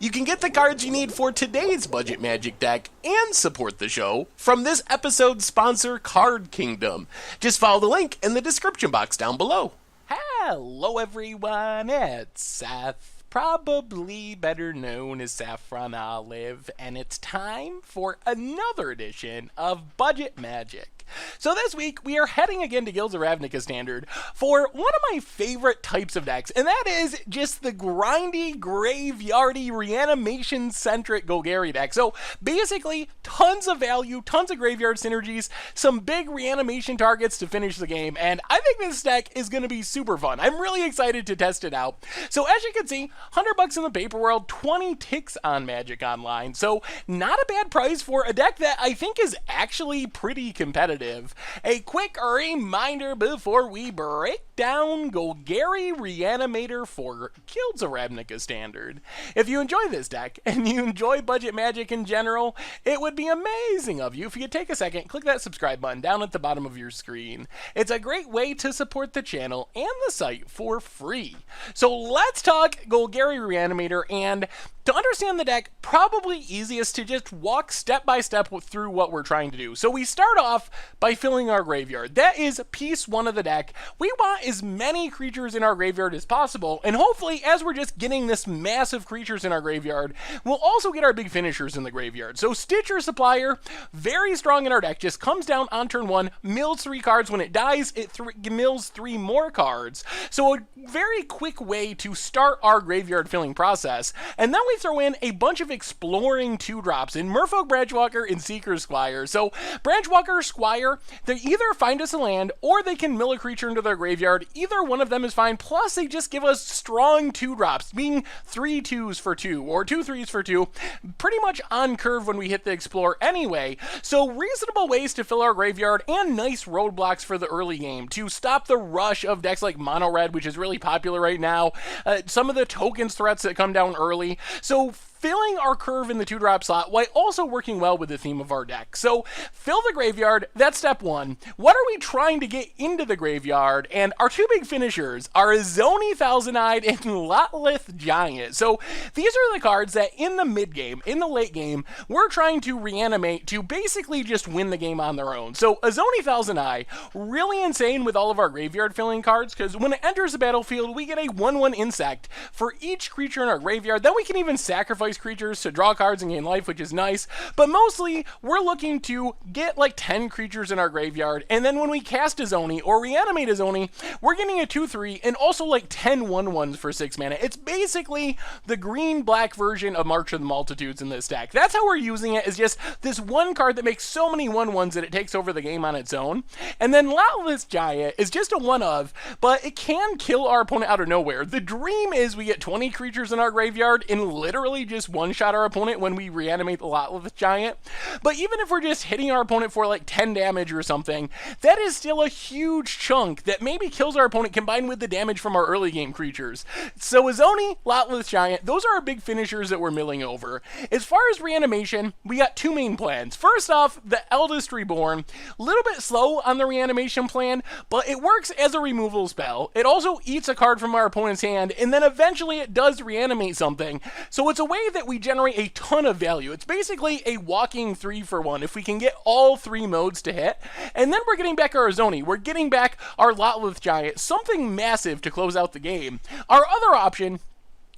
You can get the cards you need for today's Budget Magic deck and support the show from this episode's sponsor, Card Kingdom. Just follow the link in the description box down below. Hello everyone, it's Seth, probably better known as Saffron Olive, and it's time for another edition of Budget Magic. So this week, we are heading again to Guilds of Ravnica Standard for one of my favorite types of decks, and that is just the grindy, graveyardy, reanimation-centric Golgari deck. So basically, tons of value, tons of graveyard synergies, some big reanimation targets to finish the game, and I think this deck is going to be super fun. I'm really excited to test it out. So as you can see, $100 in the paper world, 20 ticks on Magic Online, so not a bad price for a deck that I think is actually pretty competitive. A quick reminder before we break down Golgari Reanimator for Guilds of Ravnica Standard. If you enjoy this deck, and you enjoy Budget Magic in general, it would be amazing of you if you could take a second, click that subscribe button down at the bottom of your screen. It's a great way to support the channel and the site for free. So let's talk Golgari Reanimator, and to understand the deck, probably easiest to just walk step by step through what we're trying to do. So we start off by filling our graveyard. That is piece one of the deck. We want as many creatures in our graveyard as possible, and hopefully as we're just getting this massive creatures in our graveyard, we'll also get our big finishers in the graveyard. So Stitcher Supplier, very strong in our deck, just comes down on turn one, mills 3 cards. When it dies, it mills 3 more cards. So a very quick way to start our graveyard filling process. And then we throw in a bunch of exploring 2-drops in Merfolk Branchwalker and Seeker Squire. So Branchwalker, Squire, they either find us a land or they can mill a creature into their graveyard. Either one of them is fine. Plus they just give us strong 2-drops, being 3 2s for 2 or 2 3s for 2, pretty much on curve when we hit the explore anyway. So reasonable ways to fill our graveyard and nice roadblocks for the early game to stop the rush of decks like Mono Red, which is really popular right now. Some of the tokens threats that come down early. So filling our curve in the 2-drop slot while also working well with the theme of our deck. So fill the graveyard, that's step one. What are we trying to get into the graveyard? And our 2 big finishers are Zoni Thousand-Eyed and Lotleth Giant. So these are the cards that in the mid game, in the late game, we're trying to reanimate to basically just win the game on their own. So a Zoni Thousand-Eye, really insane with all of our graveyard filling cards, because when it enters the battlefield, we get a 1/1 insect for each creature in our graveyard. Then we can even sacrifice creatures to draw cards and gain life, which is nice, but mostly we're looking to get like 10 creatures in our graveyard, and then when we cast a Zoni or reanimate a Zoni, we're getting a 2/3 and also like 10 1/1s for 6 mana. It's basically the green-black version of March of the Multitudes in this deck. That's how we're using it, is just this one card that makes so many 1/1s that it takes over the game on its own. And then Lotleth Giant is just a one-of, but it can kill our opponent out of nowhere. The dream is we get 20 creatures in our graveyard and literally just one-shot our opponent when we reanimate the Lotleth Giant. But even if we're just hitting our opponent for like 10 damage or something, that is still a huge chunk that maybe kills our opponent combined with the damage from our early game creatures. So Zoni, Lotleth Giant, those are our big finishers that we're milling over. As far as reanimation, we got 2 main plans. First off, the Eldest Reborn. A little bit slow on the reanimation plan, but it works as a removal spell. It also eats a card from our opponent's hand, and then eventually it does reanimate something. So it's a way that we generate a ton of value. It's basically a walking 3-for-1 if we can get all 3 modes to hit. And then we're getting back our Zoni. We're getting back our Lotleth Giant, something massive to close out the game. Our other option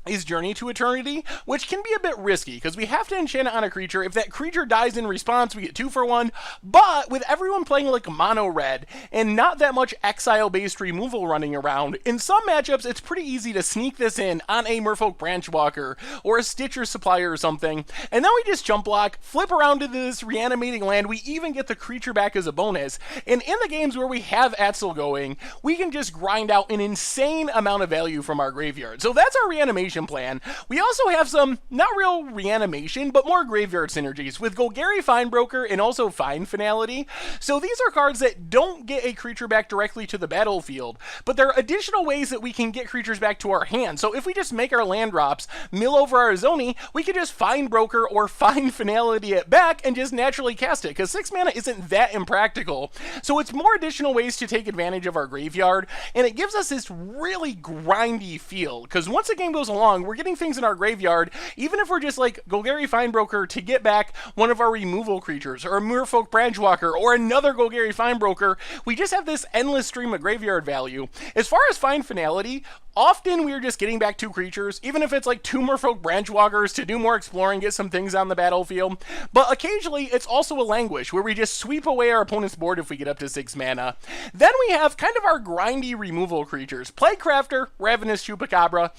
is Journey to Eternity, which can be a bit risky because we have to enchant it on a creature. If that creature dies in response, we get 2-for-1, but with everyone playing like mono red and not that much exile-based removal running around, in some matchups it's pretty easy to sneak this in on a Merfolk Branchwalker or a Stitcher Supplier or something, and then we just jump block, flip around to this reanimating land, we even get the creature back as a bonus, and in the games where we have Etzel going, we can just grind out an insane amount of value from our graveyard. So that's our reanimation plan. We also have some, not real reanimation, but more graveyard synergies with Golgari Finebroker and also Find Finality. So these are cards that don't get a creature back directly to the battlefield, but there are additional ways that we can get creatures back to our hand. So if we just make our land drops, mill over our Zoni, we could just Finebroker or Find Finality it back and just naturally cast it, because 6 mana isn't that impractical. So it's more additional ways to take advantage of our graveyard, and it gives us this really grindy feel, because once the game goes along, along, we're getting things in our graveyard, even if we're just like Golgari Finebroker to get back one of our removal creatures, or a Merfolk Branchwalker, or another Golgari Finebroker. We just have this endless stream of graveyard value. As far as Find Finality, often we're just getting back 2 creatures, even if it's like 2 Merfolk Branchwalkers to do more exploring, get some things on the battlefield. But occasionally, it's also a Languish, where we just sweep away our opponent's board if we get up to 6 mana. Then we have kind of our grindy removal creatures. Plaguecrafter, Ravenous Chupacabra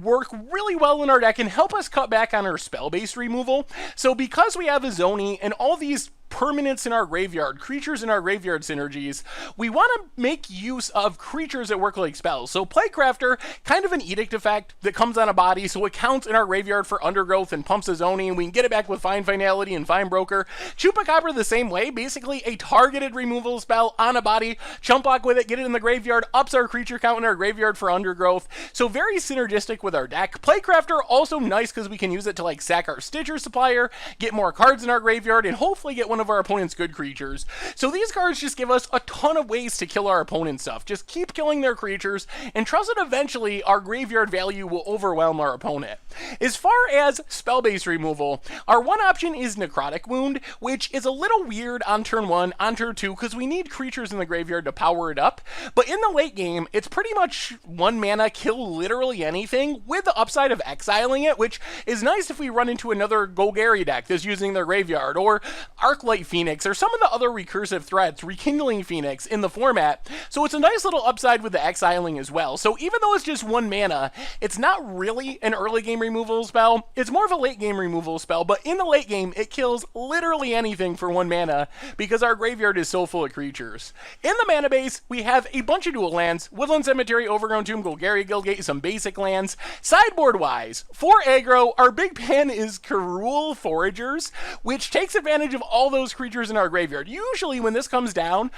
work really well in our deck and help us cut back on our spell-based removal. So because we have a Zoni and all these permanents in our graveyard, creatures in our graveyard synergies, we want to make use of creatures that work like spells. So Plaguecrafter, kind of an edict effect that comes on a body, so it counts in our graveyard for Undergrowth and pumps a Zoni, and we can get it back with Find Finality and Finebroker. Chupacabra the same way, basically a targeted removal spell on a body, chump block with it, get it in the graveyard, ups our creature count in our graveyard for Undergrowth, so very synergistic with our deck. Plaguecrafter also nice because we can use it to like sack our Stitcher Supplier, get more cards in our graveyard, and hopefully get one of our opponent's good creatures. So these cards just give us a ton of ways to kill our opponent's stuff. Just keep killing their creatures and trust that eventually our graveyard value will overwhelm our opponent. As far as spell-based removal, our one option is Necrotic Wound, which is a little weird on turn 1, on turn 2, because we need creatures in the graveyard to power it up. But in the late game, it's pretty much 1 mana, kill literally anything, with the upside of exiling it, which is nice if we run into another Golgari deck that's using their graveyard, or Arclight Phoenix, or some of the other recursive threats, Rekindling Phoenix, in the format. So it's a nice little upside with the exiling as well. So even though it's just 1 mana, it's not really an early game removal spell. It's more of a late game removal spell, but in the late game, it kills literally anything for 1 mana because our graveyard is so full of creatures. In the mana base, we have a bunch of dual lands: Woodland Cemetery, Overgrown Tomb, Golgari Guildgate, some basic lands. Sideboard-wise, for aggro, our big pan is Karul Foragers, which takes advantage of all those creatures in our graveyard. Usually when this comes down,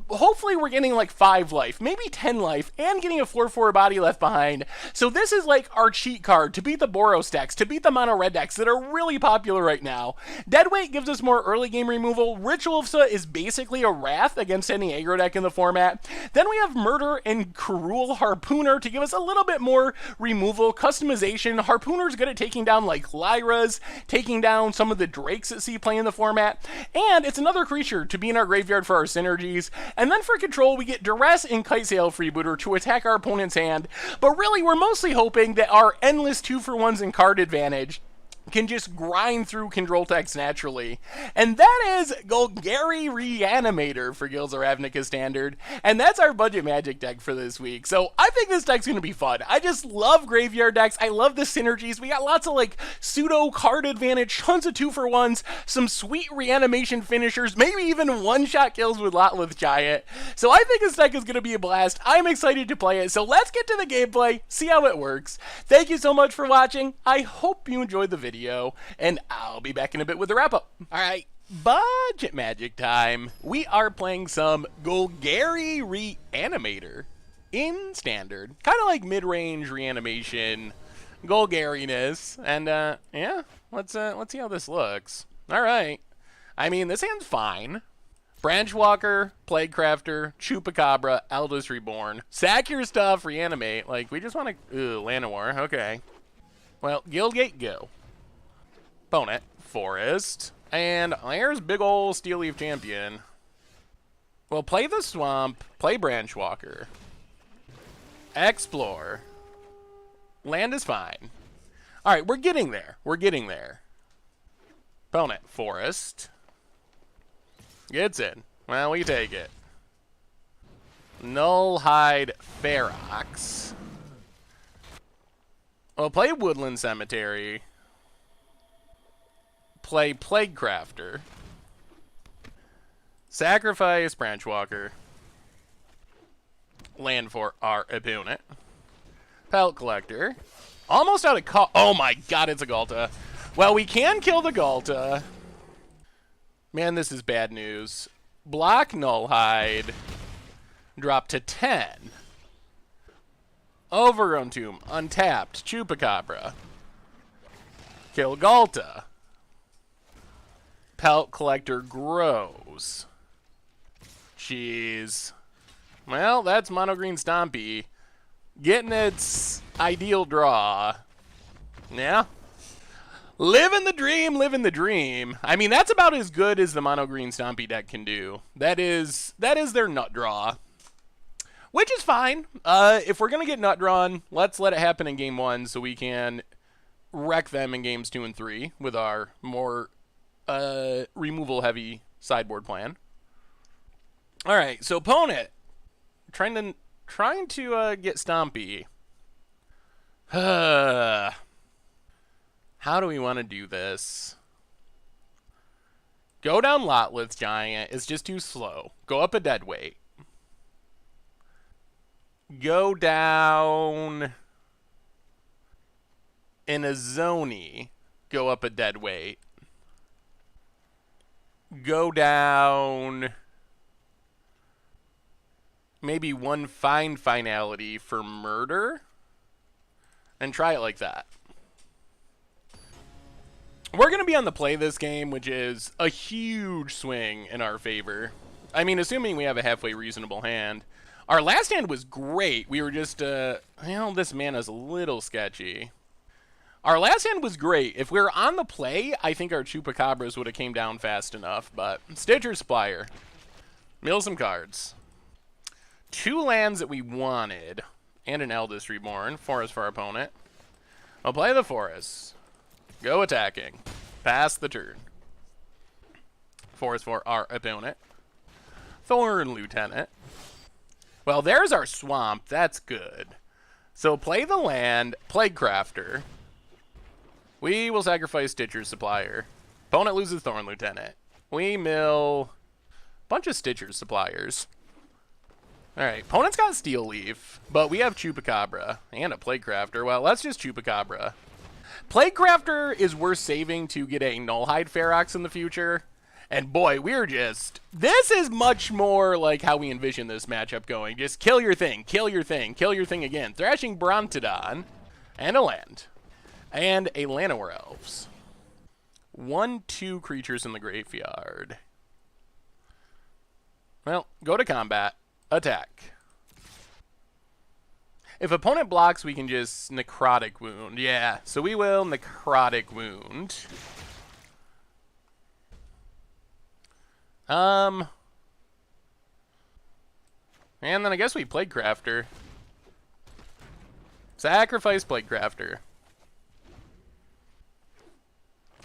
hopefully we're getting like 5 life, maybe 10 life, and getting a 4/4 body left behind. So this is like our cheat card to beat the Boros decks, to beat the mono red decks that are really popular right now. Deadweight gives us more early game removal. Ritual of Soot is basically a Wrath against any aggro deck in the format. Then we have Murder and Karul Harpooner to give us a little bit more removal, customization. Harpooner's good at taking down like Lyras, taking down some of the Drakes that see play in the format, and it's another creature to be in our graveyard for our synergies. And then for control, we get Duress and Kitesail Freebooter to attack our opponent's hand. But really, we're mostly hoping that our endless 2-for-1s and card advantage can just grind through control text naturally. And that is Golgari Reanimator for Guilds of Ravnica Standard. And that's our budget magic deck for this week. So I think this deck's going to be fun. I just love graveyard decks. I love the synergies. We got lots of like pseudo card advantage, tons of 2-for-1s, some sweet reanimation finishers, maybe even one-shot kills with Lotleth Giant. So I think this deck is going to be a blast. I'm excited to play it. So let's get to the gameplay, see how it works. Thank you so much for watching. I hope you enjoyed the video, and I'll be back in a bit with the wrap-up. All right, budget magic time. We are playing some Golgari Reanimator in Standard, kind of like mid-range reanimation Golgariness, and yeah, let's see how this looks. All right, I mean, this hand's fine. Branchwalker, Plaguecrafter, Chupacabra, Eldest Reborn. Sack your stuff, reanimate. Like, we just want to... Ooh, Llanowar, okay. Well, Guildgate, go. Opponent, Forest. And there's big ol' Steel Leaf Champion. Well, play the Swamp, play Branchwalker. Explore. Land is fine. Alright, we're getting there. We're getting there. Opponent, Forest. Gets in. Well, we take it. Nullhide Ferox. Well, play Woodland Cemetery. Play Plaguecrafter. Sacrifice Branchwalker. Land for our opponent. Pelt Collector. Almost out of oh my god, it's a Galta. Well, we can kill the Galta. Man, this is bad news. Block Nullhide. Drop to 10. Overgrown Tomb. Untapped. Chupacabra. Kill Galta. Pelt Collector grows. Jeez. Well, that's Mono Green Stompy. Getting its ideal draw. Yeah. Living the dream, living the dream. I mean, that's about as good as the mono green Stompy deck can do. That is their nut draw. Which is fine. If we're going to get nut drawn, let's let it happen in game 1 so we can wreck them in games 2 and 3 with our more removal-heavy sideboard plan. All right, so opponent trying to get Stompy. How do we want to do this? Go down Lotleth Giant is just too slow. Go up a deadweight. Go down in a Zoni. Go up a deadweight. Go down maybe one finality for murder. And try it like that. We're going to be on the play this game, which is a huge swing in our favor. I mean, assuming we have a halfway reasonable hand. Our last hand was great. We were just, well, this mana's a little sketchy. Our last hand was great. If we were on the play, I think our Chupacabras would have came down fast enough. But Stitcher Supplier. Mill some cards. 2 lands that we wanted. And an Eldest Reborn. Forest for our opponent. I'll play the Forest. Go attacking. Pass the turn. Forest for our opponent. Thorn Lieutenant. Well, there's our swamp. That's good. So play the land. Plaguecrafter. We will sacrifice Stitcher's Supplier. Opponent loses Thorn Lieutenant. We mill a bunch of Stitcher's Suppliers. Alright, opponent's got Steel Leaf, but we have Chupacabra and a Plaguecrafter. Well, let's just Chupacabra. Plaguecrafter is worth saving to get a Nullhide Ferox in the future. And boy, we're just... This is much more like how we envision this matchup going. Just kill your thing, kill your thing, kill your thing again. Thrashing Brontodon. And a land. And a Llanowar Elves. 1/2 creatures in the graveyard. Well, go to combat. Attack. If opponent blocks, we can just Necrotic Wound. Yeah, so we will Necrotic Wound. And then I guess we Plaguecrafter. Sacrifice Plaguecrafter.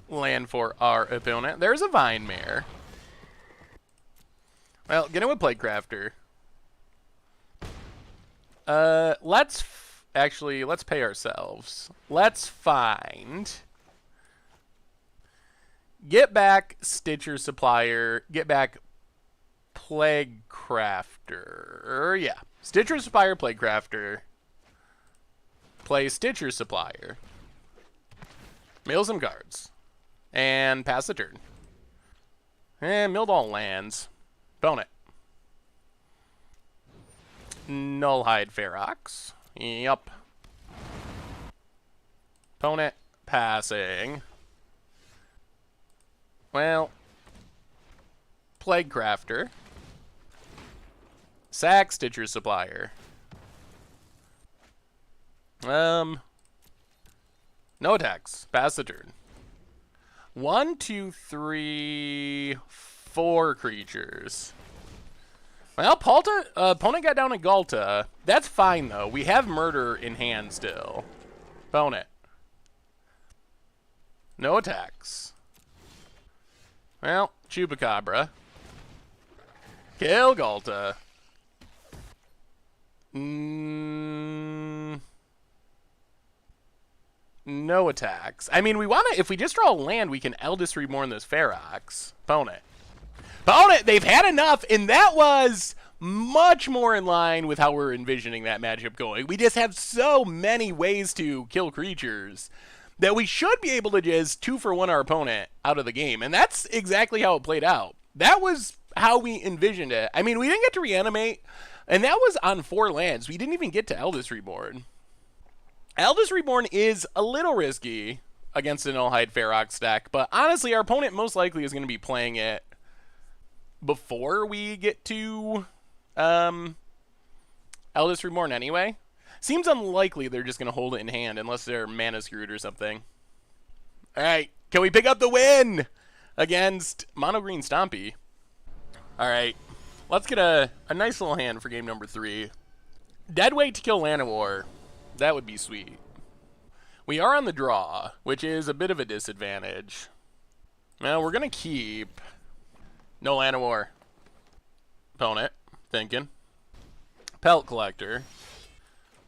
Land for our opponent. There's a Vine Mare. Well, get in with Plaguecrafter. Let's pay ourselves. Let's find... Get back Stitcher Supplier. Get back Plaguecrafter. Yeah. Stitcher Supplier, Plaguecrafter. Play Stitcher Supplier. Mill some cards. And pass the turn. And milled all lands. Opponent. Nullhide Ferox. Yup. Opponent passing. Well, Plaguecrafter. Sack Stitcher Supplier. No attacks. Pass the turn. 1, 2, 3, 4 creatures. Well, opponent got down to Galta. That's fine, though. We have murder in hand still. Opponent. No attacks. Well, Chupacabra. Kill Galta. No attacks. I mean, we want to... If we just draw a land, we can Eldest Reborn this Ferox. Opponent. Opponent! They've had enough, and that was much more in line with how we're envisioning that matchup going. We just have so many ways to kill creatures that we should be able to just 2-for-1 our opponent out of the game. And that's exactly how it played out. That was how we envisioned it. I mean, we didn't get to reanimate, and that was on 4 lands. We didn't even get to Eldest Reborn. Eldest Reborn is a little risky against an Nullhide Ferox deck, but honestly, our opponent most likely is going to be playing it before we get to Eldest Reborn anyway. Seems unlikely they're just going to hold it in hand unless they're mana screwed or something. All right, can we pick up the win against Mono Green Stompy? All right, let's get a nice little hand for game number 3. Deadweight to kill Llanowar. That would be sweet. We are on the draw, which is a bit of a disadvantage. Now, we're going to keep... No Llanowar. Opponent. Thinking. Pelt Collector.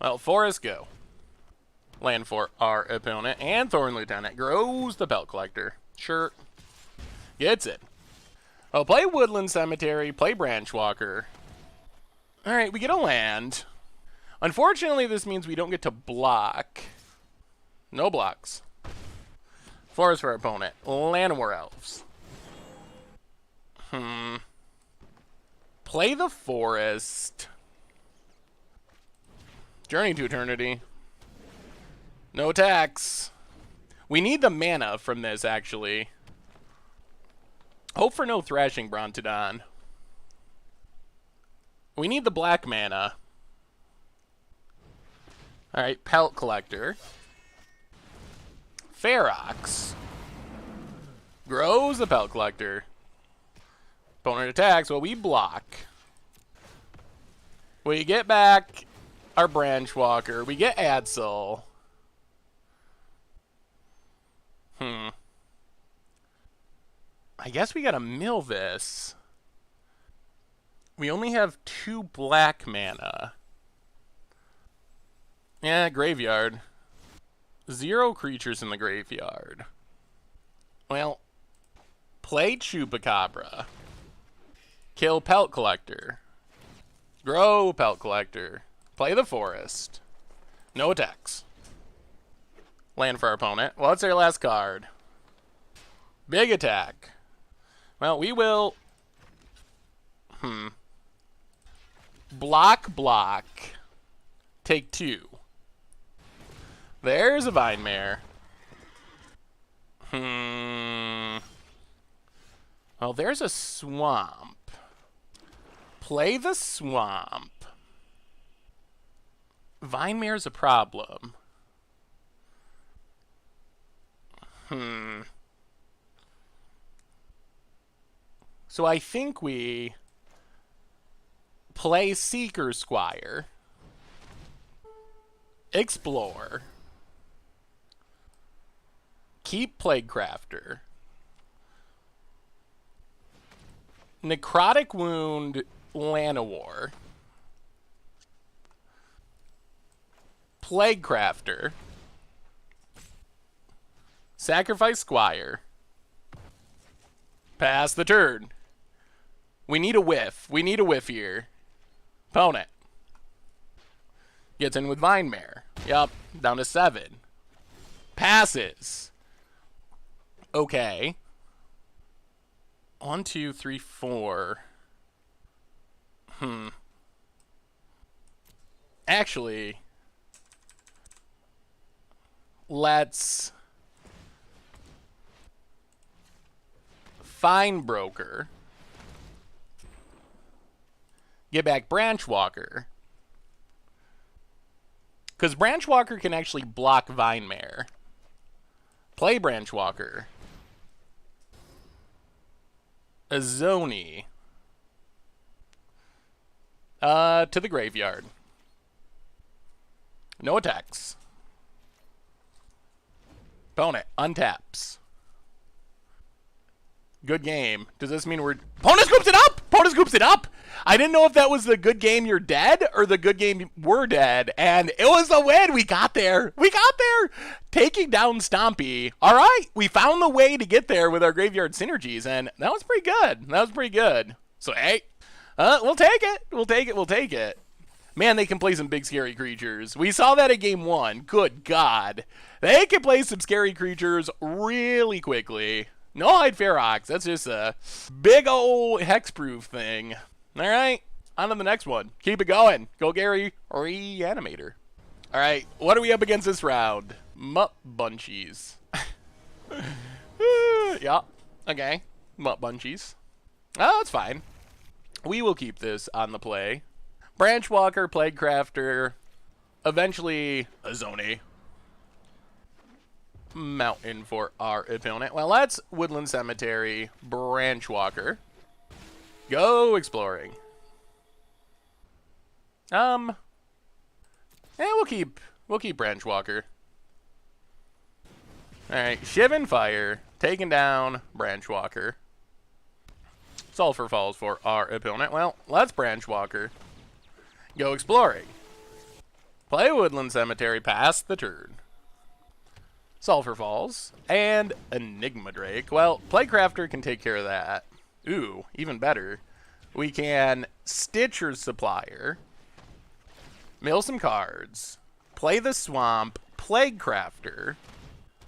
Well, Forest go. Land for our opponent. And Thorn Lieutenant. Grows the Pelt Collector. Sure. Gets it. Oh, play Woodland Cemetery. Play Branchwalker. Alright, we get a land. Unfortunately, this means we don't get to block. No blocks. Forest for our opponent. Llanowar Elves. Play the Forest. Journey to Eternity. No attacks. We need the mana from this, actually. Hope for no Thrashing Brontodon. We need the black mana. Alright, Pelt Collector. Ferox. Grows the Pelt Collector. Opponent attacks, well, we block. We get back our Branchwalker. We get Adsel. I guess we gotta mill this. We only have 2 black mana. Yeah, graveyard. 0 creatures in the graveyard. Well, play Chupacabra. Kill Pelt Collector. Grow Pelt Collector. Play the Forest. No attacks. Land for our opponent. Well, that's our last card. Big attack. Well, we will... Block. Take 2. There's a Vine Mare. Well, there's a swamp. Play the swamp. Vine Mare's a problem. So I think we play Seeker Squire. Explore. Keep Plaguecrafter. Necrotic Wound Llanowar. Plaguecrafter. Sacrifice Squire. Pass the turn. We need a whiff. We need a whiff here. Opponent. Gets in with Vine Mare. Yup. Down to 7. Passes. Okay. 1, 2, 3, 4. Actually, let's Fine Broker. Get back Branchwalker. Because Branchwalker can actually block Vine Mare. Play Branchwalker. Azoni. To the graveyard. No attacks. Opponent untaps. Good game. Does this mean we're... Opponent scoops it up! Opponent scoops it up! I didn't know if that was the good game you're dead or the good game we're dead. And it was a win. We got there. We got there. Taking down Stompy. All right. We found the way to get there with our graveyard synergies. And that was pretty good. That was pretty good. So, hey, we'll take it. We'll take it. We'll take it. Man, they can play some big scary creatures. We saw that in game 1. Good God. They can play some scary creatures really quickly. No Hide Ferox. That's just a big old hexproof thing. All right, on to the next one. Keep it going. Golgari Reanimator. All right, what are we up against this round? Mutt Bunchies. Yeah, okay. Mutt Bunchies. Oh, that's fine. We will keep this on the play. Branchwalker, Plaguecrafter. eventually a Zoni. Mountain for our opponent. Well, that's Woodland Cemetery, Branchwalker. Go exploring. Yeah, we'll keep Branchwalker. Alright, Shivan Fire, taking down Branchwalker. Sulphur Falls for our opponent. Well, let's Branchwalker. Go exploring. Play Woodland Cemetery, pass the turn. Sulphur Falls, and Enigma Drake. Well, Playcrafter can take care of that. Ooh, even better. We can Stitcher's Supplier, mill some cards, play the Swamp, Plaguecrafter,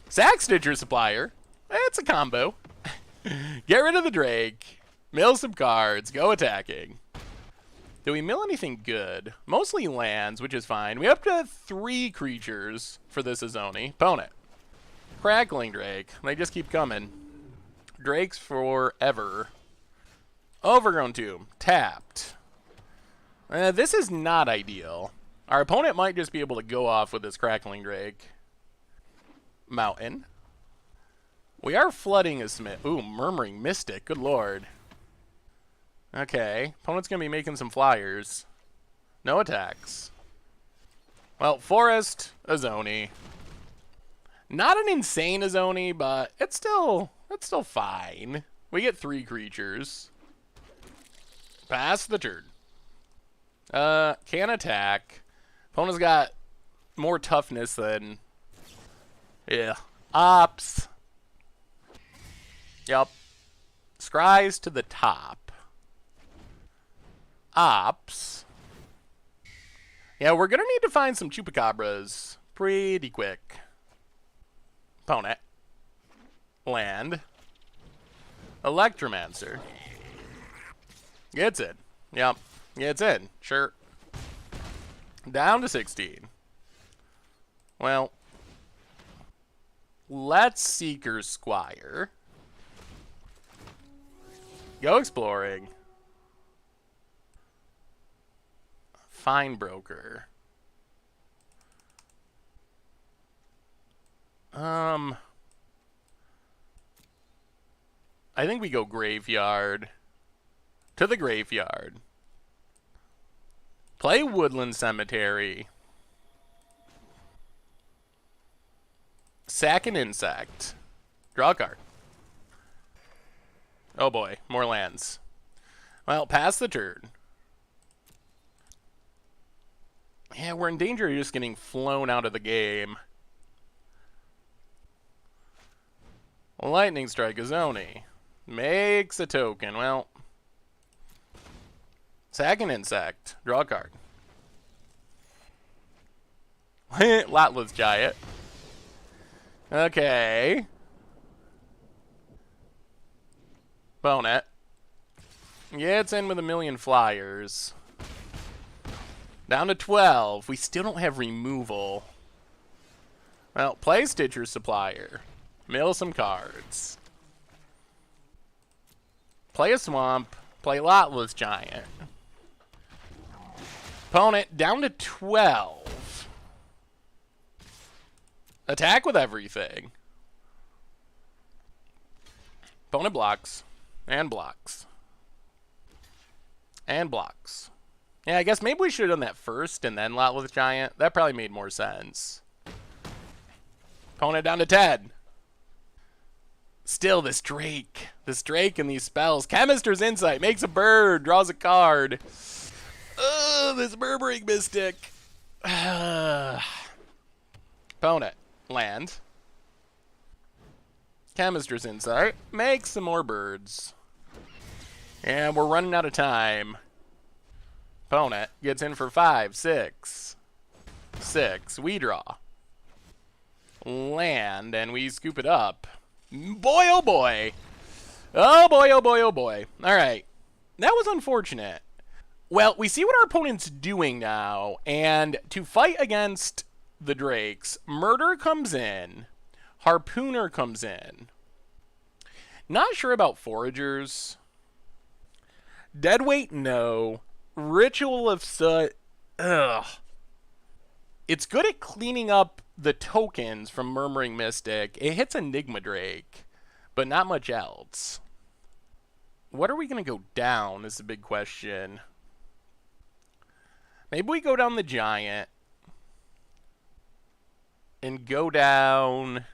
sack Stitcher's Supplier. It's a combo. Get rid of the Drake, mill some cards, go attacking. Do we mill anything good? Mostly lands, which is fine. We have up to 3 creatures for this Azoni. Opponent. Crackling Drake. They just keep coming. Drakes forever. Overgrown Tomb. Tapped. This is not ideal. Our opponent might just be able to go off with this Crackling Drake. Mountain. We are flooding a Smith. Ooh, Murmuring Mystic. Good lord. Okay. Opponent's going to be making some flyers. No attacks. Well, Forest, Azoni. Not an insane Azoni, but it's still fine. We get 3 creatures. Pass the turn. Can attack. Opponent's got more toughness than... Yeah. Ops. Yep. Scries to the top. Ops. Yeah, we're gonna need to find some Chupacabras pretty quick. Opponent. Land. Electromancer. Gets in. Yep. Gets in. Sure. Down to 16. Well. Let's Seeker's Squire. Go exploring. Fine Broker. I think we go Graveyard. To the Graveyard. Play Woodland Cemetery. Sack an Insect. Draw a card. Oh boy, more lands. Well, pass the turn. Yeah, we're in danger of just getting flown out of the game. Lightning Strike Azoni. Makes a token. Well, sack an Insect. Draw a card. Latless Giant. Okay. Bonet. Gets in with a million flyers. Down to 12. We still don't have removal. Well, play Stitcher's Supplier. Mill some cards. Play a Swamp. Play Lotless Giant. Opponent down to 12. Attack with everything. Opponent blocks. And blocks. And blocks. Yeah, I guess maybe we should have done that first and then Lotless Giant. That probably made more sense. Opponent down to 10. Still, this Drake. This Drake and these spells. Chemister's Insight makes a bird, draws a card. Ugh, this Murmuring Mystic. Opponent. Land. Chemister's Insight. Makes some more birds. And we're running out of time. Opponent gets in for 5, 6. 6. We draw. Land, and we scoop it up. Boy, oh boy. Oh boy, oh boy, oh boy. Alright. That was unfortunate. Well, we see what our opponent's doing now, and to fight against the Drakes, Murder comes in, Harpooner comes in. Not sure about Foragers. Deadweight, no. Ritual of Soot, ugh. It's good at cleaning up the tokens from Murmuring Mystic. It hits Enigma Drake, but not much else. What are we going to go down is the big question. Maybe we go down the Giant and go down...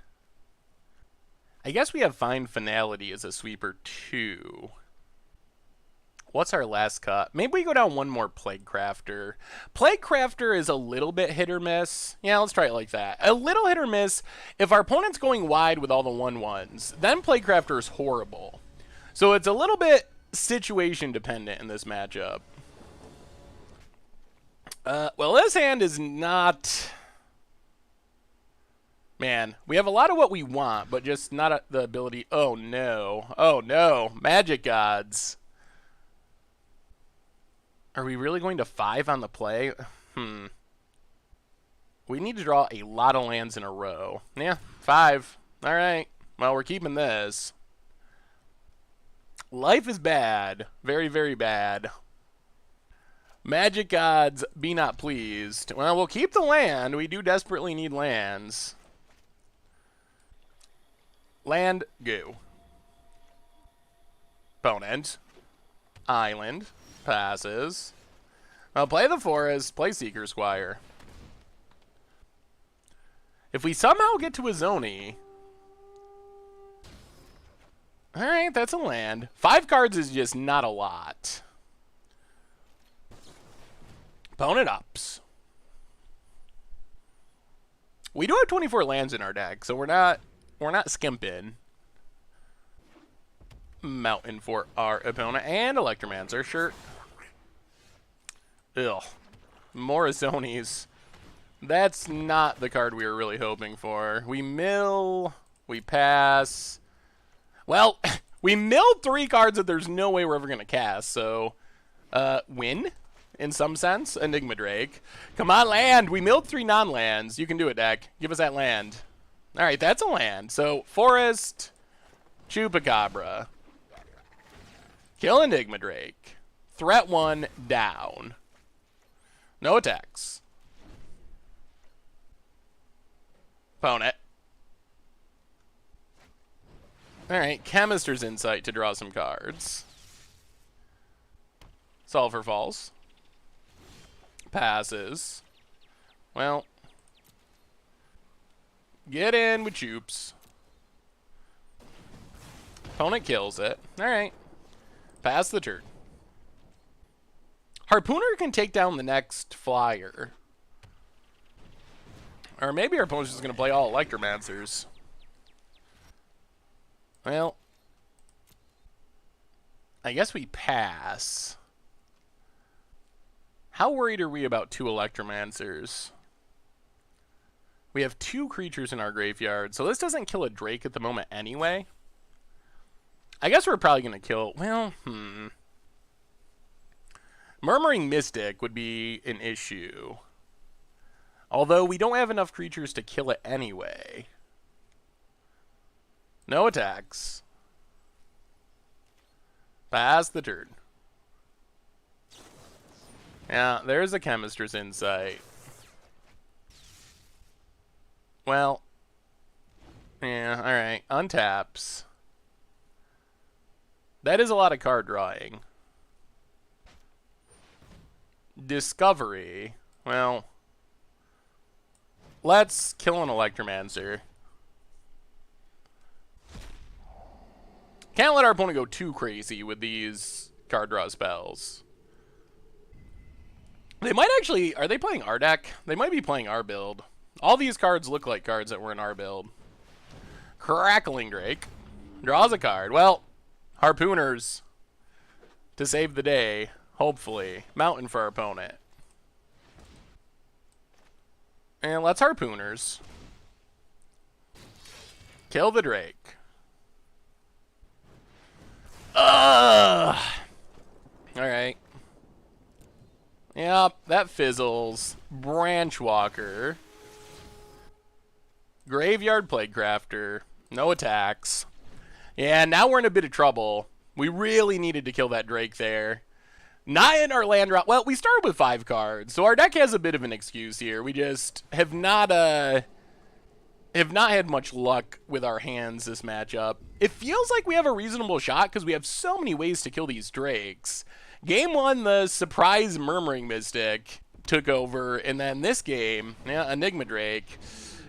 I guess we have Fine Finality as a sweeper too. What's our last cut? Maybe we go down one more Plague Crafter. Plague Crafter is a little bit hit or miss. Yeah, let's try it like that. A little hit or miss. If our opponent's going wide with all the 1/1s, then Plague Crafter is horrible. So it's a little bit situation dependent in this matchup. Well, this hand is not... Man, we have a lot of what we want, but just not the ability... Oh, no. Oh, no. Magic Gods. Are we really going to 5 on the play? We need to draw a lot of lands in a row. Yeah, 5. All right. Well, we're keeping this. Life is bad. Very, very bad. Magic Gods, be not pleased. Well, we'll keep the land. We do desperately need lands. Land, go. Opponent. Island. Passes. Well, play the forest. Play Seeker Squire. If we somehow get to a Zoni... Alright, that's a land. 5 cards is just not a lot. Opponent ups. We do have 24 lands in our deck, so we're not skimping. Mountain for our opponent. And Electromancer, sure. Ugh. More Zonies. That's not the card we were really hoping for. We mill. We pass. Well, we milled 3 cards that there's no way we're ever going to cast, so... win, in some sense. Enigma Drake. Come on, land! We milled 3 non-lands. You can do it, deck. Give us that land. Alright, that's a land. So, Forest, Chupacabra. Kill Enigma Drake. Threat 1, down. No attacks. Opponent. Alright, Chemister's Insight to draw some cards. Sulfur Falls. Passes. Well. Get in with Choops. Opponent kills it. Alright. Pass the turn. Harpooner can take down the next flyer. Or maybe our opponent's just going to play all Electromancers. Well, I guess we pass. How worried are we about 2 Electromancers? We have 2 creatures in our graveyard, so this doesn't kill a Drake at the moment anyway. I guess we're probably going to kill... Well, Murmuring Mystic would be an issue. Although we don't have enough creatures to kill it anyway. No attacks. Pass the turn. Yeah, there's a Chemister's Insight. Well. Yeah, alright. Untaps. That is a lot of card drawing. Discovery. Well. Let's kill an Electromancer. Can't let our opponent go too crazy with these card draw spells. They might actually... Are they playing our deck? They might be playing our build. All these cards look like cards that were in our build. Crackling Drake. Draws a card. Well, Harpooners to save the day, hopefully. Mountain for our opponent. And let's Harpooners. Kill the Drake. Ugh! Alright. Yep, that fizzles. Branchwalker. Graveyard Plague Crafter. No attacks. Yeah, now we're in a bit of trouble. We really needed to kill that Drake there. Not in our land drop. Well, we started with 5 cards, so our deck has a bit of an excuse here. We just have not had much luck with our hands this matchup. It feels like we have a reasonable shot because we have so many ways to kill these drakes. Game 1, the surprise Murmuring Mystic took over, and then this game, yeah, Enigma Drake.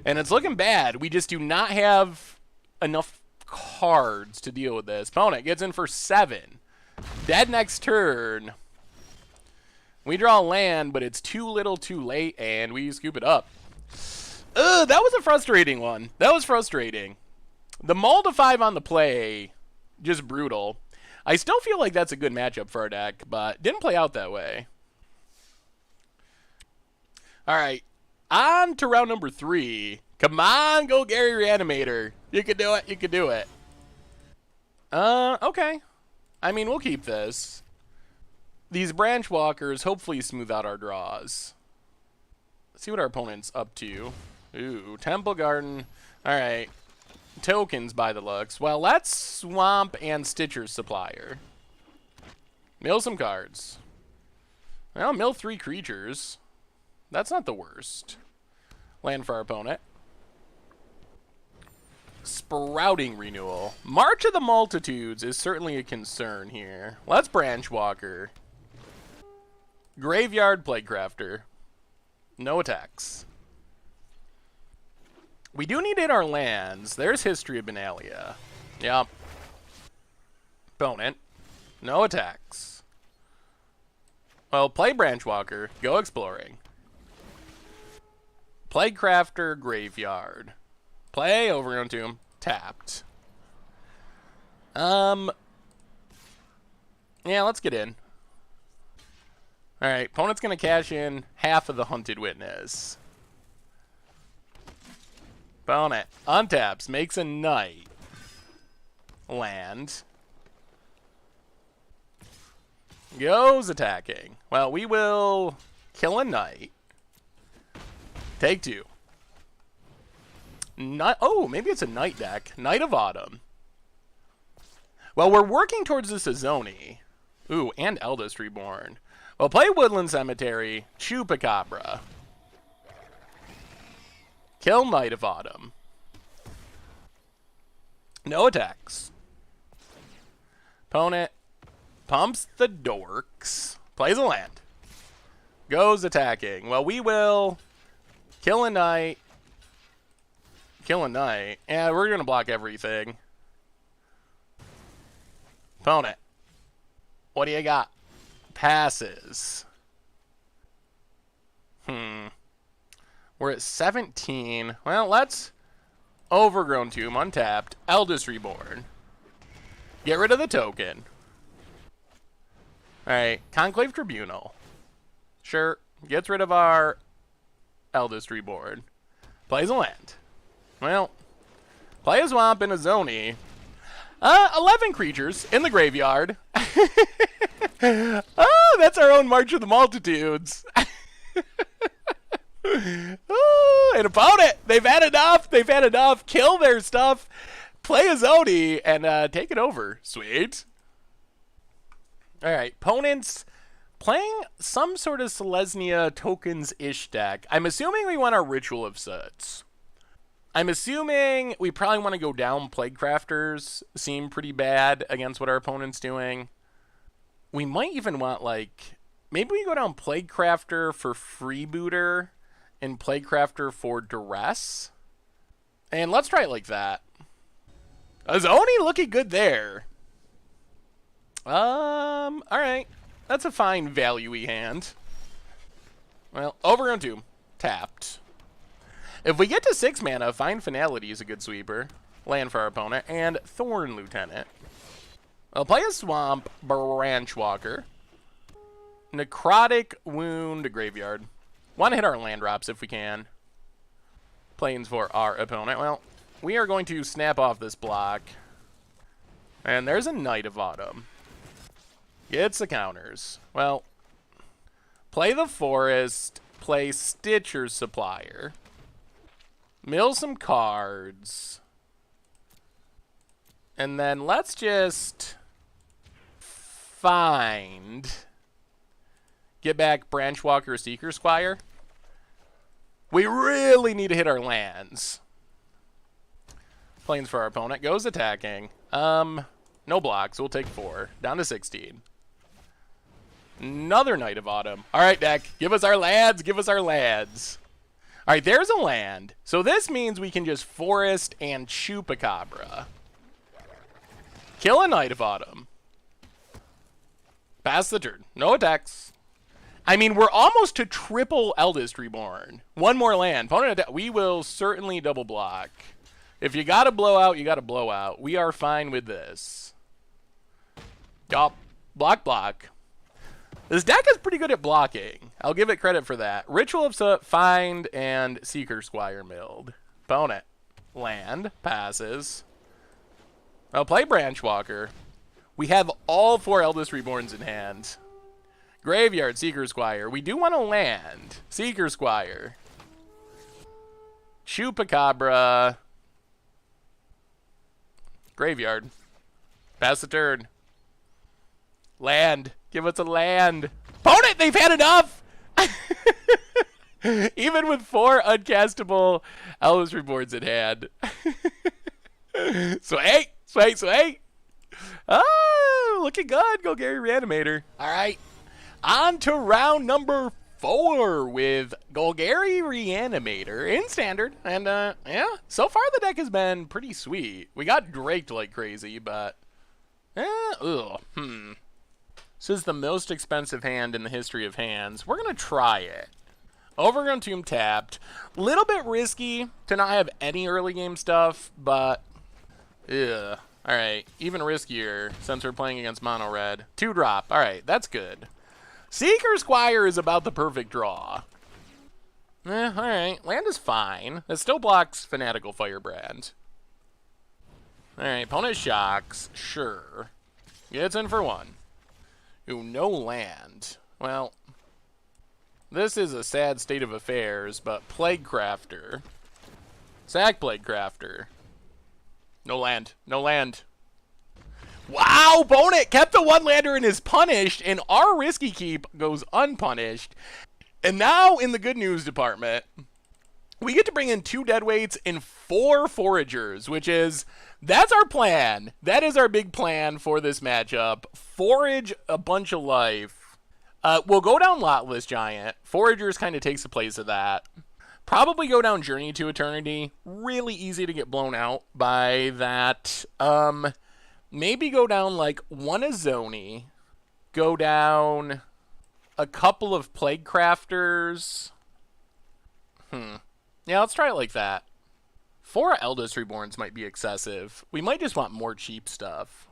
And it's looking bad. We just do not have enough cards to deal with this. Opponent gets in for 7. Dead next turn. We draw a land, but it's too little too late, and we scoop it up. That was a frustrating one. That was frustrating. The Maul to 5 on the play, just brutal. I still feel like that's a good matchup for our deck, but didn't play out that way. All right, on to round number 3. Come on, Golgari Reanimator. You can do it. You can do it. Okay. I mean, we'll keep this. These branch walkers hopefully smooth out our draws. Let's see what our opponent's up to. Ooh, Temple Garden. All right. Tokens by the looks. Well, let's Swamp and Stitcher's Supplier. Mill some cards. Well, mill 3 creatures. That's not the worst. Land for our opponent. Sprouting Renewal. March of the Multitudes is certainly a concern here. Let's Branch Walker. Graveyard Plaguecrafter. No attacks. We do need to hit our lands. There's History of Benalia. Yep. Opponent. No attacks. Well, play Branch Walker. Go exploring. Plaguecrafter, Graveyard. Play Overgrown Tomb. Tapped. Yeah, let's get in. Alright, opponent's going to cash in half of the Hunted Witness. Opponent untaps, makes a knight. Land. Goes attacking. Well, we will kill a knight. Take 2. Oh, maybe it's a night deck. Knight of Autumn. Well, we're working towards this Azoni. Ooh, and Eldest Reborn. Well, play Woodland Cemetery, Chupacabra. Kill Knight of Autumn. No attacks. Opponent pumps the Dorks. Plays a land. Goes attacking. Well, we will kill a knight. Kill a knight. Yeah, we're going to block everything. Opponent. What do you got? Passes. We're at 17. Well, let's Overgrown Tomb, untapped. Eldest Reborn. Get rid of the token. Alright, Conclave Tribunal. Sure, gets rid of our Eldest Reborn. Plays a land. Well, play a Swamp and a Zoni. 11 creatures in the graveyard. Oh, that's our own March of the Multitudes. Oh, an opponent. They've had enough. They've had enough. Kill their stuff. Play a Zoni and take it over. Sweet. All right. Opponents playing some sort of Selesnya tokens-ish deck. I'm assuming we want our Ritual of Soots. I'm assuming we probably want to go down Plaguecrafters. Seem pretty bad against what our opponent's doing. We might even want, like, maybe we go down Plaguecrafter for Freebooter and Plaguecrafter for Duress. And let's try it like that. Azoni looking good there. Alright. That's a fine value-y hand. Well, Overgrown Tomb. Tapped. If we get to 6 mana, Fine Finality is a good sweeper. Land for our opponent. And Thorn Lieutenant. I'll play a Swamp, Branch Walker. Necrotic Wound, Graveyard. Want to hit our land drops if we can. Plains for our opponent. Well, we are going to snap off this block. And there's a Knight of Autumn. Gets the counters. Well, play the Forest. Play Stitcher's Supplier. Mill some cards. And then let's just find Get back Branchwalker, Seeker Squire. We really need to hit our lands. Planes for our opponent. Goes attacking. No blocks. We'll take 4. Down to 16. Another Knight of Autumn. All right, deck. Give us our lads. Give us our lads. All right, there's a land. So this means we can just Forest and Chupacabra. Kill a Knight of Autumn. Pass the turn. No attacks. I mean, we're almost to triple Eldest Reborn. One more land. Opponent attack. We will certainly double block. If you got to blow out, you got to blow out. We are fine with this. Yup. Block, block. This deck is pretty good at blocking. I'll give it credit for that. Ritual of Soot, Find, and Seeker Squire milled. Opponent. Land. Passes. I'll play Branchwalker. We have all 4 Eldest Reborns in hand. Graveyard, Seeker Squire. We do want to land. Seeker Squire. Chupacabra. Graveyard. Pass the turn. Land. Give us a land. Opponent, they've had enough! Even with 4 uncastable Eldest Reborns in hand. Sway, sway, sway. Oh, looking good. Golgari Reanimator. All right. On to round number 4 with Golgari Reanimator in Standard. And, yeah, so far the deck has been pretty sweet. We got draked like crazy, but... This is the most expensive hand in the history of hands. We're going to try it. Overgrown Tomb tapped. Little bit risky to not have any early game stuff, but... Ugh. Alright, even riskier since we're playing against mono red. 2-drop. Alright, that's good. Seeker Squire is about the perfect draw. Alright. Land is fine. It still blocks Fanatical Firebrand. Alright, opponent shocks. Sure. Gets in for 1. Ooh, no land. Well, this is a sad state of affairs, but Plague Crafter. Sack Plague Crafter. No land. No land. Wow, opponent kept the 1-lander and is punished, and our risky keep goes unpunished. And now, in the good news department, we get to bring in 2 deadweights and 4 foragers, which is... That's our plan. That is our big plan for this matchup. Forage a bunch of life. We'll go down Lotless Giant. Foragers kind of takes the place of that. Probably go down Journey to Eternity. Really easy to get blown out by that. Maybe go down like 1 Azoni. Go down a couple of Plague Crafters. Yeah, let's try it like that. 4 Eldest Reborns might be excessive. We might just want more cheap stuff.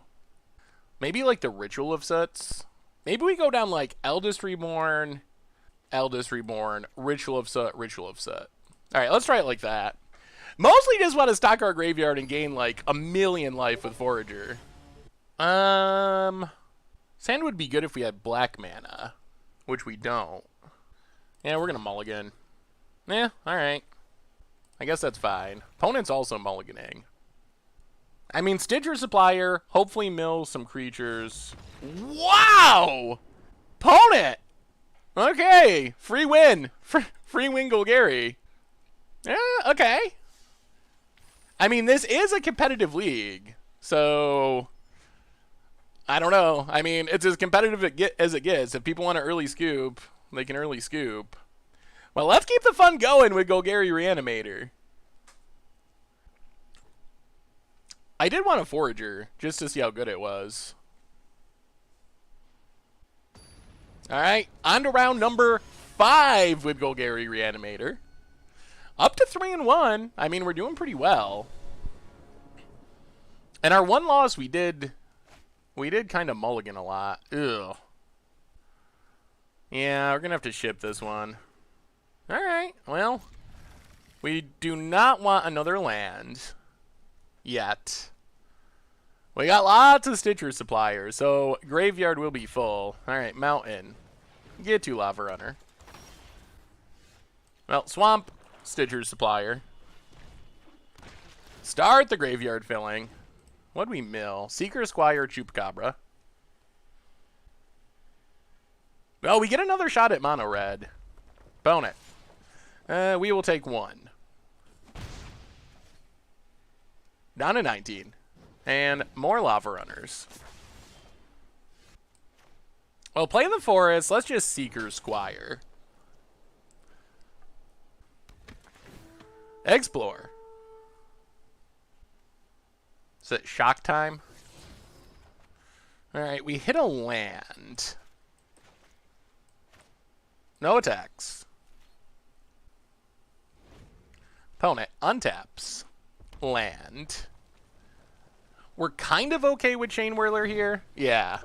Maybe like the Ritual of Soots. Maybe we go down like Eldest Reborn, Ritual of Soot, Ritual of Soot. Alright, let's try it like that. Mostly just want to stock our graveyard and gain like 1,000,000 life with Forager. Sand would be good if we had black mana, which we don't. Yeah, we're going to mulligan. Yeah, alright. I guess that's fine. Opponent's also mulliganing. I mean, Stitcher Supplier, hopefully mill some creatures. Wow! Opponent! Okay, free win. Free win Golgari. Yeah, okay. I mean, this is a competitive league, so... I don't know. I mean, it's as competitive as it gets. If people want an early scoop, they can early scoop. Well, let's keep the fun going with Golgari Reanimator. I did want a Forager, just to see how good it was. Alright, on to round number 5 with Golgari Reanimator. Up to 3-1. I mean, we're doing pretty well. And our 1 loss, we did kind of mulligan a lot. Ugh. Yeah, we're going to have to ship this one. Alright, well, we do not want another land yet. We got lots of Stitcher Suppliers, so graveyard will be full. Alright, Mountain. Get 2 Lava Runner. Well, Swamp, Stitcher Supplier. Start the graveyard filling. What'd we mill? Seeker, Squire, Chupacabra. Oh, we get another shot at mono red. Opponent. We will take 1. Down to 19. And more lava runners. Well, play the forest. Let's just Seeker Squire. Explore. Is it shock time? Alright, we hit a land. No attacks. Opponent untaps. Land. We're kind of okay with Chain Whirler here. Yeah.